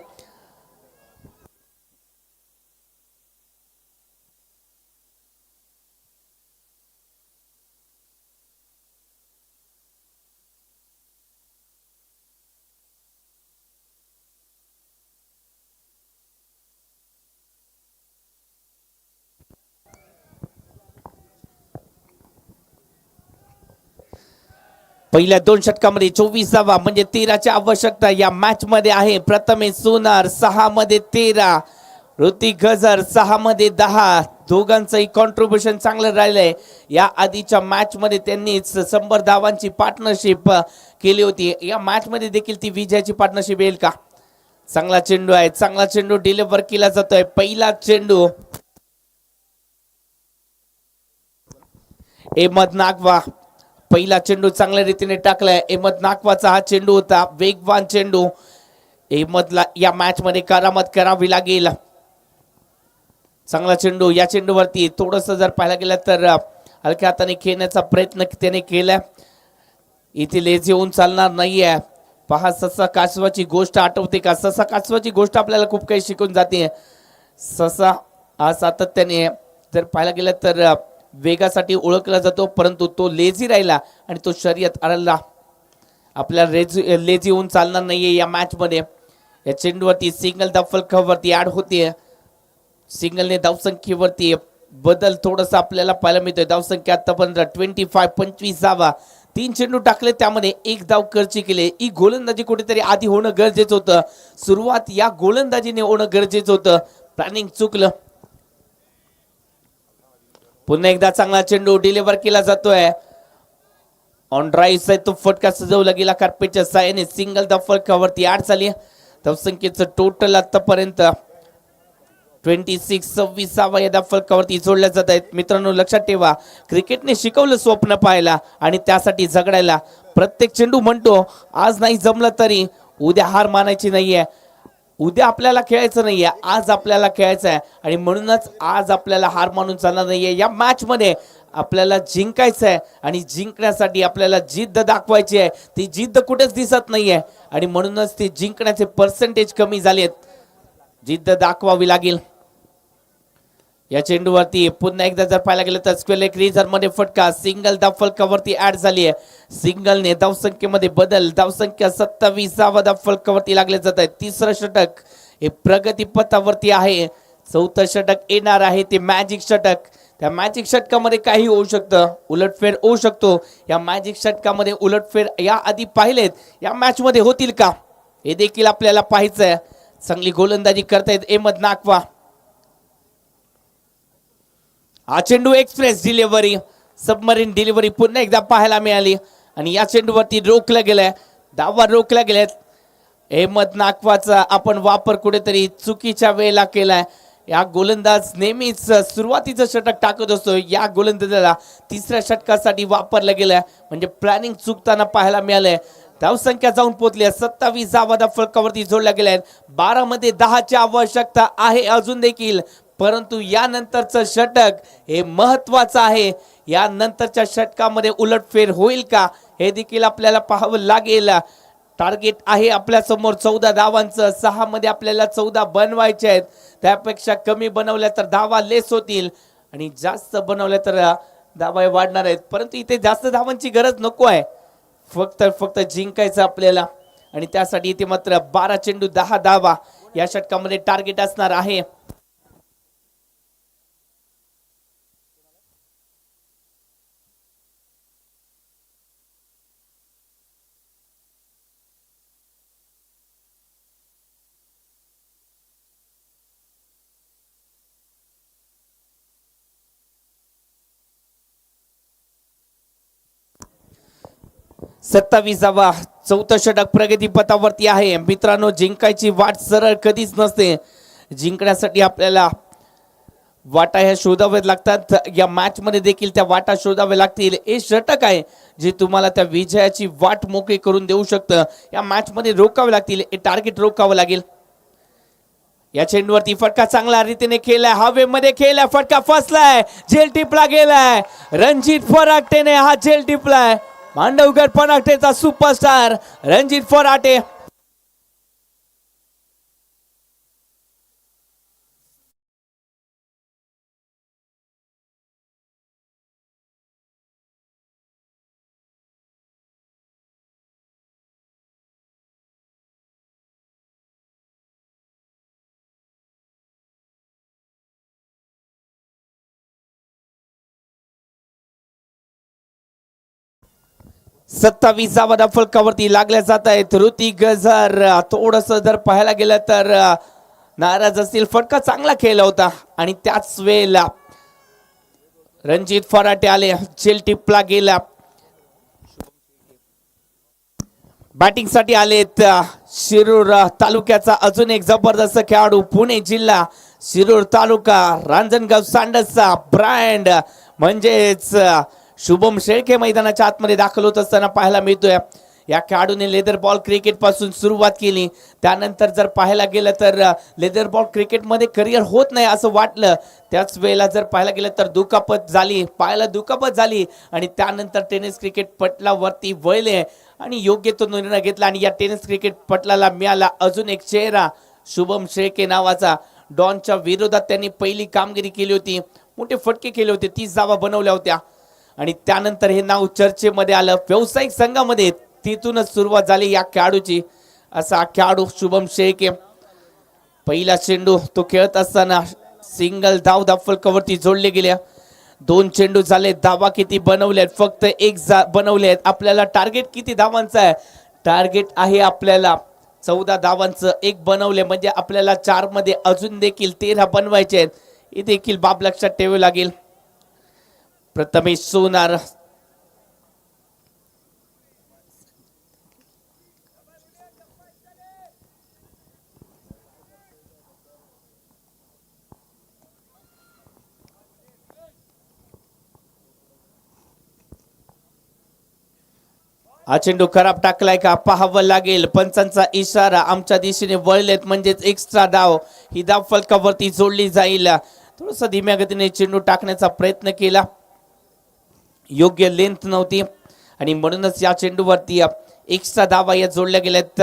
पहिल्या 2 षटकामध्ये 24 धावा, म्हणजे 13ची आवश्यकता या मॅच मध्ये आहे. प्रथमेश सोनार 6 मध्ये 13, ऋतिक गजर 6 मध्ये 10. दोघांचंही कॉन्ट्रीब्युशन चांगलं राहिलंय. या आधीच्या मॅच मध्ये त्यांनी 100 धावांची पार्टनरशिप केली होती. या मॅच मध्ये देखील ती विजयाची पार्टनरशिप येईल का? चांगला चेंडू आहे, चांगला चेंडू डिलिव्हर केला जातोय. पहिला चेंडू अहमद नागवा. पहिला चेंडू चांगल्या रीतीने टाकलाय. अहमद नागवाचा हा चेंडू होता, वेगवान चेंडू. अहमदला या मॅच मध्ये करामत करावी लागेल. चांगला चेंडू. या चेंडूवरती थोडस जर पाहायला गेलं तर हलक्या हाताने खेळण्याचा प्रयत्न त्याने केलाय. इथे लेझी होऊन चालणार नाहीये. पहा, ससा कासवाची गोष्ट आठवते का? ससा कासवाची गोष्ट आपल्याला खूप काही शिकून जाते. ससा हा सातत्याने जर पाहायला गेलं तर वेगासाठी ओळखला जातो, परंतु तो लेझी राहिला आणि तो शर्यत आला. आपल्याला लेझी होऊन चालणार नाहीये या मॅच मध्ये. या चेंडूवरती सिंगल फलकावरती ऍड होते. सिंगलने धावसंख्येवरती बदल थोडासा आपल्याला पाहायला मिळतोय. धावसंख्या आतापर्यंत 25 धावा. 3 चेंडू टाकले, त्यामध्ये 1 धाव खर्ची केले. ही गोलंदाजी कुठेतरी आधी होणं गरजेचं होतं. सुरुवात या गोलंदाजीने होणं गरजेचं होतं. प्लॅनिंग चुकलं. पुन्हा एकदा चांगला चेंडू डिलिव्हर केला जातोय. ऑन ड्राईव्ह तो फटका सजवला गेला कार्पेटच्या साहाय्याने. सिंगल फलकावरती ऍड झाली. धावसंख्येचं टोटल आतापर्यंत 26 या फलकावरती जोडल्या जात आहेत. मित्रांनो, लक्षात ठेवा, क्रिकेटने शिकवलं स्वप्न पाहायला आणि त्यासाठी झगडायला. प्रत्येक चेंडू म्हणतो आज नाही जमलं तरी उद्या हार मानायची नाहीये. उद्या आपल्याला खेळायचं नाहीये, आज आपल्याला खेळायचं आहे आणि म्हणूनच आज आपल्याला हार मानून चालणार नाहीये. या मॅच मध्ये आपल्याला जिंकायचं आहे आणि जिंकण्यासाठी आपल्याला जिद्द दाखवायची आहे. ती जिद्द कुठेच दिसत नाहीये आणि म्हणूनच ती जिंकण्याचे पर्सेंटेज कमी झालेत. जिद्द दाखवावी लागेल. या चेंडूवरती पुन्हा एकदा जर पाहायला गेलं तर स्क्वेअर लेग रिझर्व मध्ये फटका. सिंगल फलकावरती ऍड झाली आहे. सिंगलने धावसंख्येमध्ये बदल. धावसंख्या 27 फलकावरती लागले जात आहे. 3रं षटक हे प्रगती पथावरती आहे. 4थं षटक येणार आहे, ते मॅजिक षटक. त्या मॅजिक षटकामध्ये काही होऊ शकतं, उलटफेर होऊ शकतो. या मॅजिक षटकामध्ये उलटफेर या आधी पाहिलेत, या मॅच मध्ये होतील का हे देखील आपल्याला पाहायचंय. चांगली गोलंदाजी करतायत अहमद नाकवा. हा चेंडू एक्सप्रेस डिलिव्हरी, सबमरीन डिलिव्हरी पुन्हा एकदा पाहायला मिळाली आणि या चेंडूवरती रोखला गेलाय, धावा रोखल्या गेल्यात. अहमद नाकवाचा आपण वापर कुठेतरी चुकीच्या वेळेला केलाय. या गोलंदाज नेहमीच सुरुवातीचं षटक टाकत असतो, या गोलंदाजाला तिसऱ्या षटकासाठी वापरलं गेलंय म्हणजे प्लॅनिंग चुकताना पाहायला मिळालंय. धावसंख्या जाऊन पोहोचली 27 धावा फलकावरती जोडल्या गेल्या आहेत. 12 मध्ये 10ची आवश्यकता आहे अजून देखील, परंतु यानंतरचं षटक हे महत्वाचं आहे. या नंतरच्या षटकामध्ये उलटफेर होईल का हे देखील आपल्याला पाहावं लागेल. टार्गेट आहे आपल्या समोर 14 धावांचं. 6 मध्ये आपल्याला 14 बनवायचे आहेत. त्यापेक्षा कमी बनवल्या तर धावा लेस होतील आणि जास्त बनवल्या तर धावा वाढणार आहेत. परंतु इथे जास्त धावांची गरज नको आहे, फक्त जिंकायचं आपल्याला आणि त्यासाठी इथे मात्र 12 चेंडू 10 धावा या षटकामध्ये टार्गेट असणार आहे. सत्तावीसावा चौथं षटक प्रगती पथावरती आहे. मित्रांनो, जिंकायची वाट सरळ कधीच नसते. जिंकण्यासाठी आपल्याला वाटा ह्या शोधाव्या लागतात. या मॅच मध्ये देखील त्या वाटा शोधाव्या लागतील. हे षटक आहे जे तुम्हाला त्या विजयाची वाट मोकळी करून देऊ शकतं. या मॅच मध्ये रोखावे लागतील, हे टार्गेट रोखावं लागेल. या चेंडूवरती फटका चांगल्या रीतीने खेळलाय, हवेमध्ये खेळलाय, फटका फसलाय, झेल टिपला गेलाय. रणजित फराटेने हा झेल टिपलाय. मांडवगड पराठेचा सुपरस्टार रणजित फराटे. सत्तावीसावा फलकावरती लागल्या जात आहेत. ऋतिक गजर थोडस जर पाहायला गेलं तर नाराज असतील. फटका चांगला खेळला होता आणि त्याच वेळेला रणजित फराटे आले, झेल टिपला गेला. बॅटिंग साठी आलेत शिरूर तालुक्याचा अजून एक जबरदस्त खेळाडू, पुणे जिल्हा शिरूर तालुका रांजणगाव सांडसचा ब्रँड म्हणजेच शुभम शेळके मैदानाच्या आतमध्ये दाखल होत असताना पाहायला मिळतोय. या खेळाडूने लेदर बॉल क्रिकेट पासून सुरुवात केली. त्यानंतर जर पाहायला गेलं तर लेदर बॉल क्रिकेटमध्ये करिअर होत नाही असं वाटलं. त्याच वेळेला जर पाहायला गेलं तर दुखापत झाली, पायाला दुखापत झाली आणि त्यानंतर टेनिस क्रिकेट पटलावरती वळले आणि योग्य तो निर्णय घेतला आणि या टेनिस क्रिकेट पटलाला मिळाला अजून एक चेहरा, शुभम शेळके नावाचा. डॉनच्या विरोधात त्यांनी पहिली कामगिरी केली होती, मोठे फटके केले होते, 30 धावा बनवल्या होत्या आणि त्यानंतर हे नाव चर्चेमध्ये आलं व्यावसायिक संघामध्ये. तिथूनच सुरुवात झाली या खेळाडूची. असा खेळाडू शुभम शेळके. पहिला चेंडू तो खेळत असताना सिंगल धाव फलकावरती जोडले गेल्या. 2 चेंडू झाले, धावा किती बनवल्यात? फक्त 1 बनवले आहेत. आपल्याला टार्गेट किती धावांचं आहे? टार्गेट आहे आपल्याला 14 धावांचं. 1 बनवले म्हणजे आपल्याला 4 मध्ये अजून देखील 13 बनवायचे आहेत. हे देखील बाब लक्षात ठेवावी लागेल. प्रथमेश सोनार हा चेंडू खराब टाकलाय का पाहावं लागेल. पंचांचा इशारा आमच्या दिशेने वळलेत म्हणजेच एक्स्ट्रा धाव. ही धाव फलकावरती जोडली जाईल. थोडस धीम्या गतीने चेंडू टाकण्याचा प्रयत्न केला, योग्य लेंथ नव्हती आणि म्हणूनच या चेंडूवरती एक्स्ट्रा धावा या जोडल्या गेल्यात.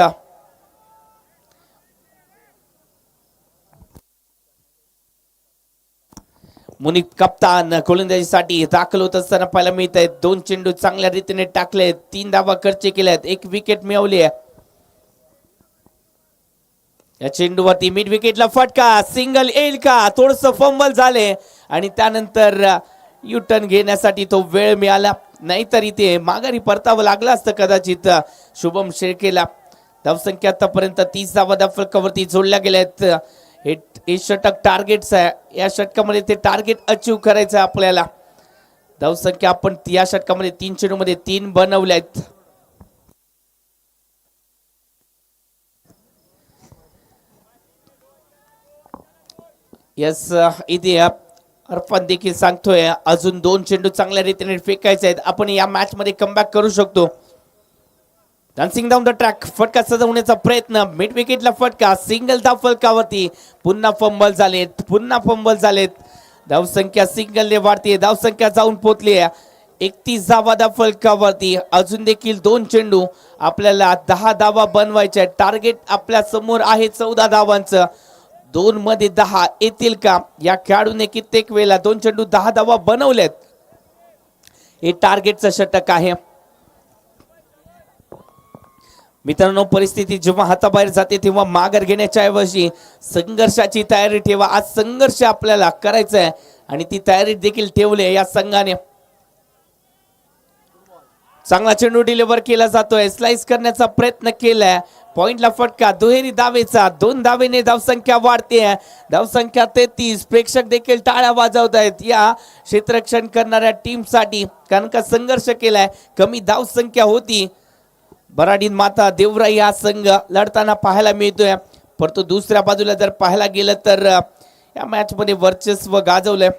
मुनीफ कप्तान गोलंदाजीसाठी दाखल होत असताना पाहायला मिळत आहेत. 2 चेंडू चांगल्या रीतीने टाकलेत, 3 धावा खर्च केल्यात, 1 विकेट मिळवली आहे. या चेंडूवरती मिड विकेटला फटका, सिंगल येईल का? थोडस फंबल झाले आणि त्यानंतर यू टर्न घेण्यासाठी तो वेळ मिळाला, नाहीतर इथे माघारी परतावं लागलं असतं कदाचित शुभम शेळकेला. धावसंख्या आतापर्यंत 30 धावा फलकावरती जोडल्या गेल्या आहेत. हे षटक टार्गेट्स आहे. या षटकामध्ये ते टार्गेट अचीव करायचं आहे आपल्याला. धावसंख्या आपण या षटकामध्ये 3 चेंडूमध्ये 3 बनवल्या आहेत. यस इथे अर्पण देखील सांगतोय अजून 2 चेंडू चांगल्या रीतीने फेकायचे आहेत. आपण या मॅच मध्ये कमबॅक करू शकतो. डान्सिंग डाऊन द ट्रॅक फटका सजवण्याचा प्रयत्न. मिड विकेटला फटका. सिंगल धाव फलकावरती. पुन्हा फंबल झालेत. धावसंख्या सिंगलने वाढते. धावसंख्या जाऊन पोहोचली आहे 31 धावा फलकावरती. अजून देखील 2 चेंडू आपल्याला 10 धावा बनवायच्या. टार्गेट आपल्या समोर आहे 14 धावांचं. 2 मध्ये 10 येतील का? या खेळाडूने कित्येक वेळेला 2 चेंडू 10 धावा बनवल्यात. हे टार्गेटचं षटक आहे मित्रांनो. परिस्थिती जेव्हा हाताबाहेर जाते तेव्हा माघार घेण्याच्या ऐवजी संघर्षाची तयारी ठेवा. आज संघर्ष आपल्याला करायचा आहे आणि ती तयारी देखील ठेवली आहे या संघाने. चांगला चेंडू डिलिव्हर केला जातोय. स्लाइस करण्याचा प्रयत्न केलाय. पॉइंटला फटका. दुहेरी धावेचा. 2 धावेने धावसंख्या वाढते. धावसंख्या 33. प्रेक्षक देखील टाळ्या वाजवत आहेत या क्षेत्ररक्षण करणाऱ्या टीम साठी, कारण का संघर्ष केलाय. कमी धावसंख्या होती. बराडीन माता देवराई हा संघ लढताना पाहायला मिळतोय. परंतु दुसऱ्या बाजूला जर पाहायला गेलं तर या मॅच मध्ये वर्चस्व गाजवलंय.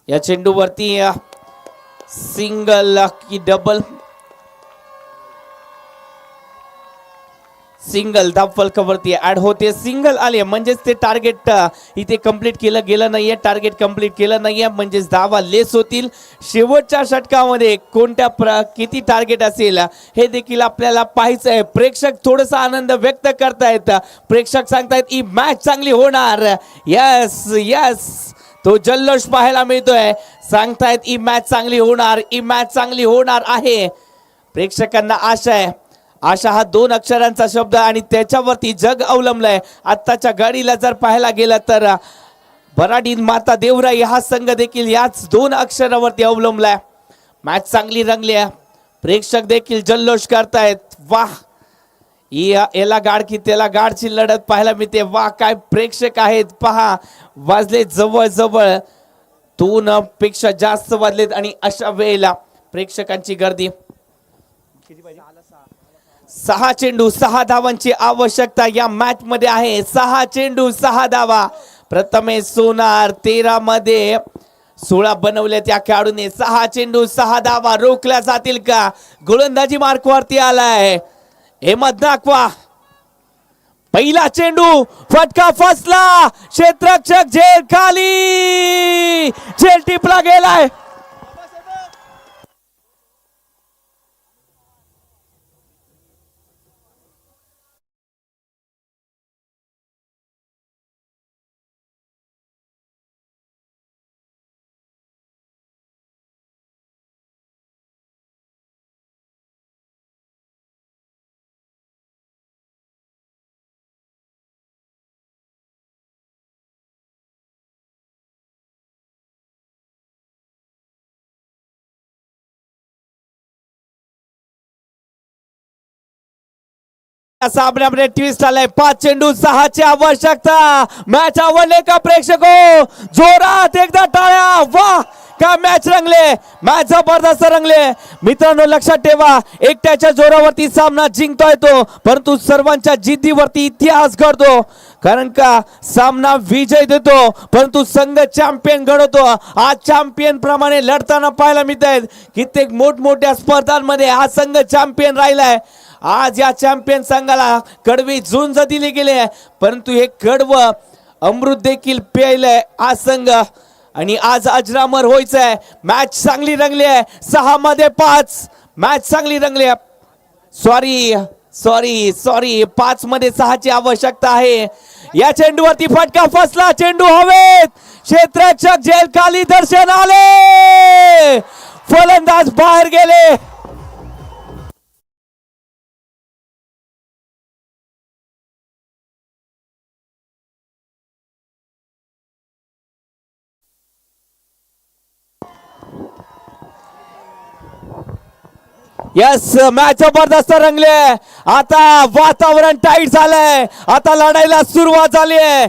या चेंडूवरती सिंगल की डबल. सिंगल धाव फलकावरती ऍड होते. सिंगल आले म्हणजेच ते टार्गेट इथे कंप्लीट केलं गेलं नाहीये. टार्गेट कंप्लीट केलं नाहीये म्हणजेच धावा लेस होतील. शेवटच्या षटकामध्ये किती टार्गेट असेल हे देखील आपल्याला पाहायचं आहे. प्रेक्षक थोडासा आनंद व्यक्त करतायत. प्रेक्षक सांगतायत ही मॅच चांगली होणार. यस यस तो जल्लोष पाहायला मिळतोय. सांगतायत ही मॅच चांगली होणार. ही मॅच चांगली होणार आहे. प्रेक्षकांना आशा आहे. आशा हा 2 अक्षरांचा शब्द आणि त्याच्यावरती जग अवलंबलंय. आत्ताच्या घडीला जर पाहायला गेलं तर बराडीन माता देवराई हा संघ देखील याच 2 अक्षरावरती अवलंबलाय. मॅच चांगली रंगली आहे. प्रेक्षक देखील जल्लोष करतायत. वाह याला गाड की त्याला गाडची लढत पाहायला मिळते. वाह काय प्रेक्षक आहेत पहा. वाजले जवळ जवळ 2 पेक्षा जास्त वाजलेत आणि अशा वेळेला प्रेक्षकांची गर्दी. 6 चेंडू 6 धावांची आवश्यकता या मॅच मध्ये आहे. 6 चेंडू 6 धावा. प्रथमेश सोनार 13 मध्ये 16 बनवले त्या खेळाडूने. 6 चेंडू 6 धावा रोखल्या जातील का? गोलंदाजी मार्कवरती आलाय. हेमत दाखवा. पहिला चेंडू फटका फसला. क्षेत्ररक्षक झेल खाली. झेल टिपला गेलाय. सामन्यामध्ये ट्विस्ट आलाय. 5 चेंडू 6 ची आवश्यकता. मॅच आवडले का प्रेक्षको? जोरात एकदा टाळ्या. वाह का मॅच रंगले. मॅच जबरदस्त रंगले. मित्रांनो लक्षात ठेवा एकट्याच्या जोरावरती सामना जिंकता येतो परंतु सर्वांच्या जिद्दीवरती इतिहास घडतो. कारण का सामना विजय देतो परंतु संघ चॅम्पियन घडवतो. आज चॅम्पियन प्रमाणे लढताना पाहायला मिळत आहेत. कित्येक मोठमोठ्या स्पर्धांमध्ये हा संघ चॅम्पियन राहिलाय. आज या चॅम्पियन संघाला कडवी झुंज दिली गेली आहे परंतु हे कडवं अमृत देखील प्यायलंय हा संघ आणि आज अजरामर व्हायचंय. मॅच चांगली रंगली आहे. 6 मध्ये 5. मॅच चांगली रंगली आहे. सॉरी 5 मध्ये 6 ची आवश्यकता आहे. या चेंडूवरती फटका फसला. चेंडू हवेत. क्षेत्ररक्षक झेल खाली. दर्शन आले. फलंदाज बाहेर गेले. यस मॅच जबरदस्त रंगले. आता वातावरण टाईट झालंय. आता लढाईला सुरुवात झाली आहे.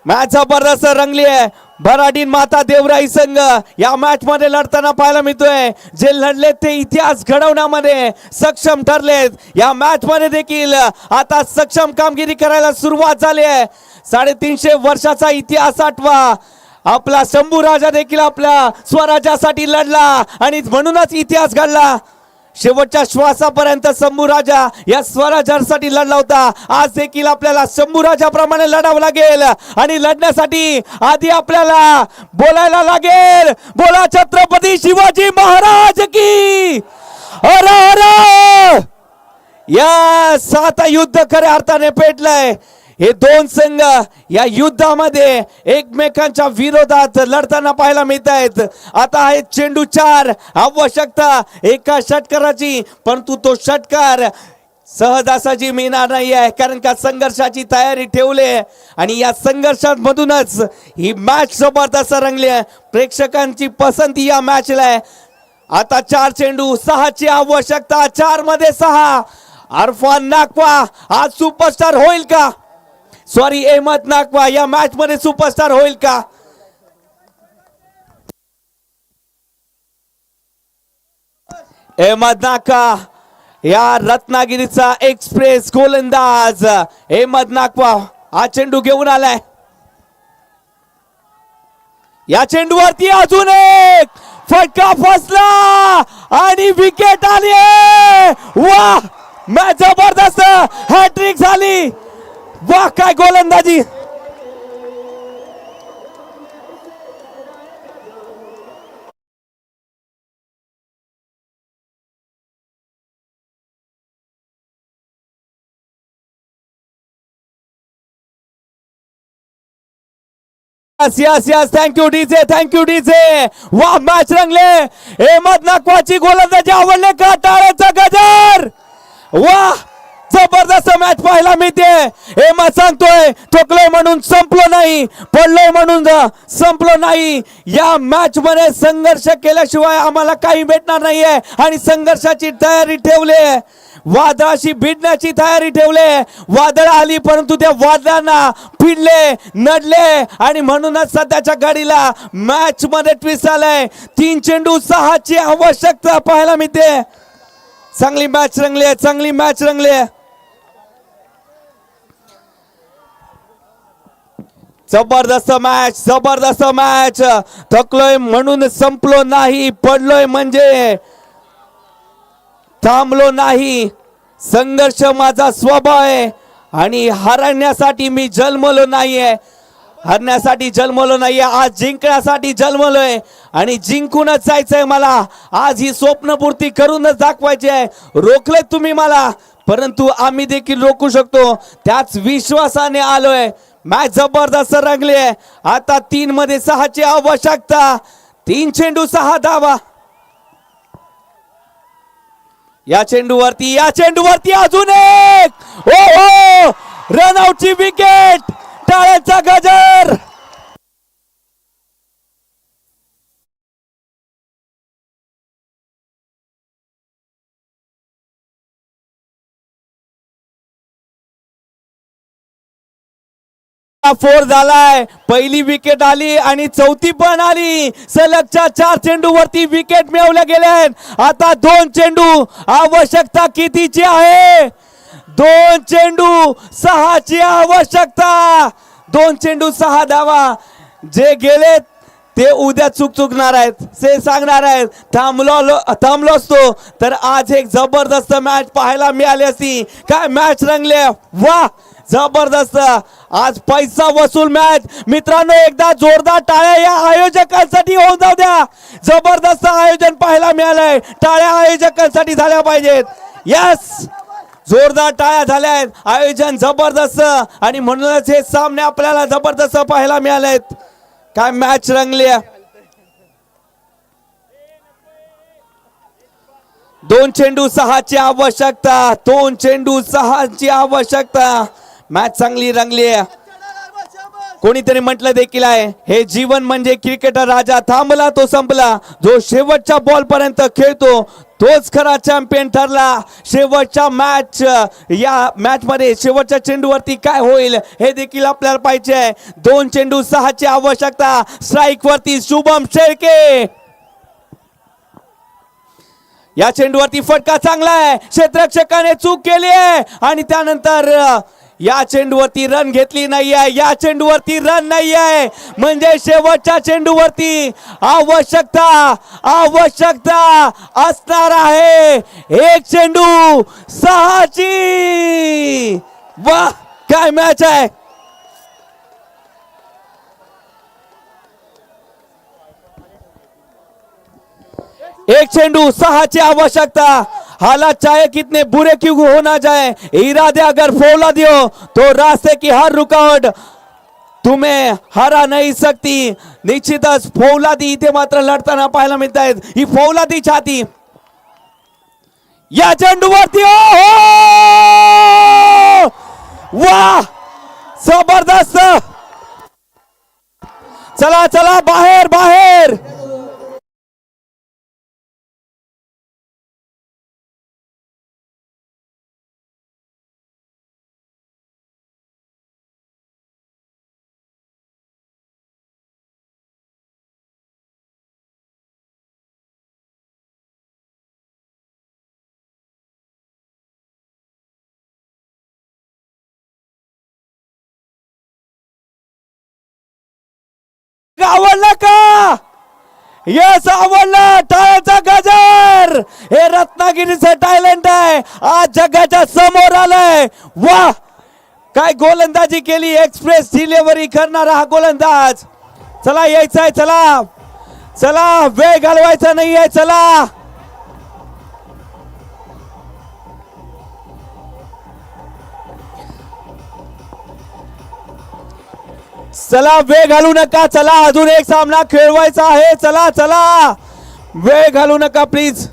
मॅच जबरदस्त रंगली आहे. भराडीन माता देवराई संघ या मॅच मध्ये लढताना पाहायला मिळतोय. जे लढले ते इतिहास घडवण्यामध्ये सक्षम ठरलेत. या मॅच मध्ये देखील आता सक्षम कामगिरी करायला सुरुवात झाली आहे. 350 वर्षाचा इतिहास आठवा. आपला शंभू राजा देखील आपल्या स्वराज्यासाठी लढला आणि म्हणूनच इतिहास घडला. शेवटच्या श्वासापर्यंत शंभू राजा या स्वराज्यासाठी लढला होता. आज देखील आपल्याला शंभू राजाप्रमाणे लढावं लागेल आणि लढण्यासाठी आधी आपल्याला बोलायला लागेल. बोला छत्रपती शिवाजी महाराज की. अरे अरे या सात युद्ध खऱ्या अर्थाने पेटलंय. हे दोन संघ या युद्धामध्ये एकमेकांच्या विरोधात लढताना पाहायला मिळत आहेत. आता आहे चेंडू 4. आवश्यकता एका षटकाराची, परंतु तो षटकार सहजासहजी मिळणार नाही आहे, कारण का संघर्षाची तयारी ठेवली आणि या संघर्षांमधूनच ही मॅच जबरदस्त रंगली आहे. प्रेक्षकांची पसंती या मॅचला आहे. आता 4 चेंडू 6ची आवश्यकता. 4 मध्ये 6. अरफान नाकवा आज सुपरस्टार होईल का? सॉरी अहमद नाकवा या मॅच मध्ये सुपरस्टार होईल का? अहमद नाका या रत्नागिरीचा एक्सप्रेस गोलंदाज अहमद नाकवा हा चेंडू घेऊन आलाय. या चेंडूवरती अजून एक फटका फसला आणि विकेट आली. वाह मॅच जबरदस्त हॅट्रिक झाली. वाह काय गोलंदाजी. Yes yes thank you DJ, thank you DJ. वाह मॅच रंगले. अहमद नाकवाची गोलंदाजी आवडले का? टाळ्याचा गजर. वाह जबरदस्त मॅच पाहायला मिळते. अहमद सांगतोय ठोकलोय म्हणून संपलो नाही, पडलोय म्हणून संपलो नाही. या मॅच मध्ये संघर्ष केल्याशिवाय आम्हाला काही भेटणार नाहीये आणि संघर्षाची तयारी ठेवली. वादळाशी भिडण्याची तयारी ठेवले. वादळ आली परंतु त्या वादळांना भिडले, नडले आणि म्हणूनच सध्याच्या घडीला मॅच मध्ये ट्विस्ट आलाय. 3 चेंडू 6ची आवश्यकता पाहायला मिळते. चांगली मॅच रंगली आहे, चांगली मॅच रंगली आहे. जबरदस्त मॅच, जबरदस्त मॅच. थकलोय म्हणून संपलो नाही, पडलोय म्हणजे थांबलो नाही. संघर्ष माझा स्वभाव आहे आणि हरण्यासाठी मी जन्मलो नाहीये. हरण्यासाठी जन्मलो नाहीये, आज जिंकण्यासाठी जन्मलोय आणि जिंकूनच जायचंय मला. आज ही स्वप्नपूर्ती करूनच दाखवायची आहे. रोखले तुम्ही मला, परंतु आम्ही देखील रोखू शकतो त्याच विश्वासाने आलोय. मॅच जबरदस्त रंगली आहे. आता 3 मध्ये 6ची आवश्यकता. 3 चेंडू 6 धावा. या चेंडूवरती अजून एक. ओ हो रनआउटची विकेट. टाळ्यांचा गजर. फोर झालाय. पहिली विकेट आली आणि चौथी पण आली. सलगच्या 4 चेंडूवरती विकेट मिळवल्या गेल्या. आता 2 चेंडू आवश्यकता कितीची आहे? 2 चेंडू 6ची आवश्यकता. 2 चेंडू 6 धावा. जे गेलेत ते उद्या चुकणार आहेत, ते सांगणार आहेत. थांबलो असतो तर आज एक जबरदस्त मॅच पाहायला मिळाली असती. काय मॅच रंगले. वाह जबरदस्त. आज पैसा वसूल मॅच. मित्रांनो एकदा जोरदार टाळ्या या आयोजकांसाठी होऊन जाऊ द्या. जबरदस्त आयोजन पाहायला मिळालंय. टाळ्या आयोजकांसाठी झाल्या पाहिजेत. यस जोरदार टाळ्या झाल्या आहेत. आयोजन जबरदस्त आणि म्हणूनच हे सामने आपल्याला जबरदस्त पाहायला मिळालेत. काय मॅच रंगली. 2 चेंडू 6ची आवश्यकता. 2 चेंडू 6ची आवश्यकता. मॅच चांगली रंगली आहे. कोणीतरी म्हटलं देखील आहे हे जीवन म्हणजे क्रिकेटर राजा. थांबला तो संपला. जो शेवटच्या बॉल पर्यंत खेळतो तोच खरा चॅम्पियन ठरला. शेवटच्या या मॅच मध्ये शेवटच्या चेंडूवरती काय होईल हे देखील आपल्याला पाहिजे. 2 चेंडू 6ची आवश्यकता. स्ट्राईक वरती शुभम शेळके. या चेंडूवरती फटका चांगला आहे. क्षेत्ररक्षकाने चूक केली आहे आणि त्यानंतर या चेंडूवरती रन घेतली नाहीये. या चेंडूवरती रन नाहीये म्हणजे शेवटच्या चेंडूवरती आवश्यकता असणार आहे. 1 चेंडू 6ची. वाह काय मॅच आहे. एक चेंडू 6ची आवश्यकता. हालात चाहे कितने बुरे क्यों हो ना जाए, इरादे अगर फौलादी हो तो रास्ते की हर रुकावट तुम्हें हरा नहीं सकती. निश्चितच फौलादी इथे मात्र लढताना पाहायला मिळत आहेत. ही फौलादी छाती या चेंडूवरती. वाह जबरदस्त. चला चला बाहेर बाहेर. आवडलं का. यस आवडलं. टाळ्याचा गजर. हे रत्नागिरीचं टॅलेंट आहे. आज जगाच्या समोर आलंय. वाह काय गोलंदाजी केली. एक्सप्रेस डिलिव्हरी करणारा हा गोलंदाज. चला यायचंय. चला चला वेळ घालवायचा नाहीये. चला चला वेळ घालू नका. चला अजून एक सामना खेळवायचा आहे. चला चला वेळ घालू नका प्लीज.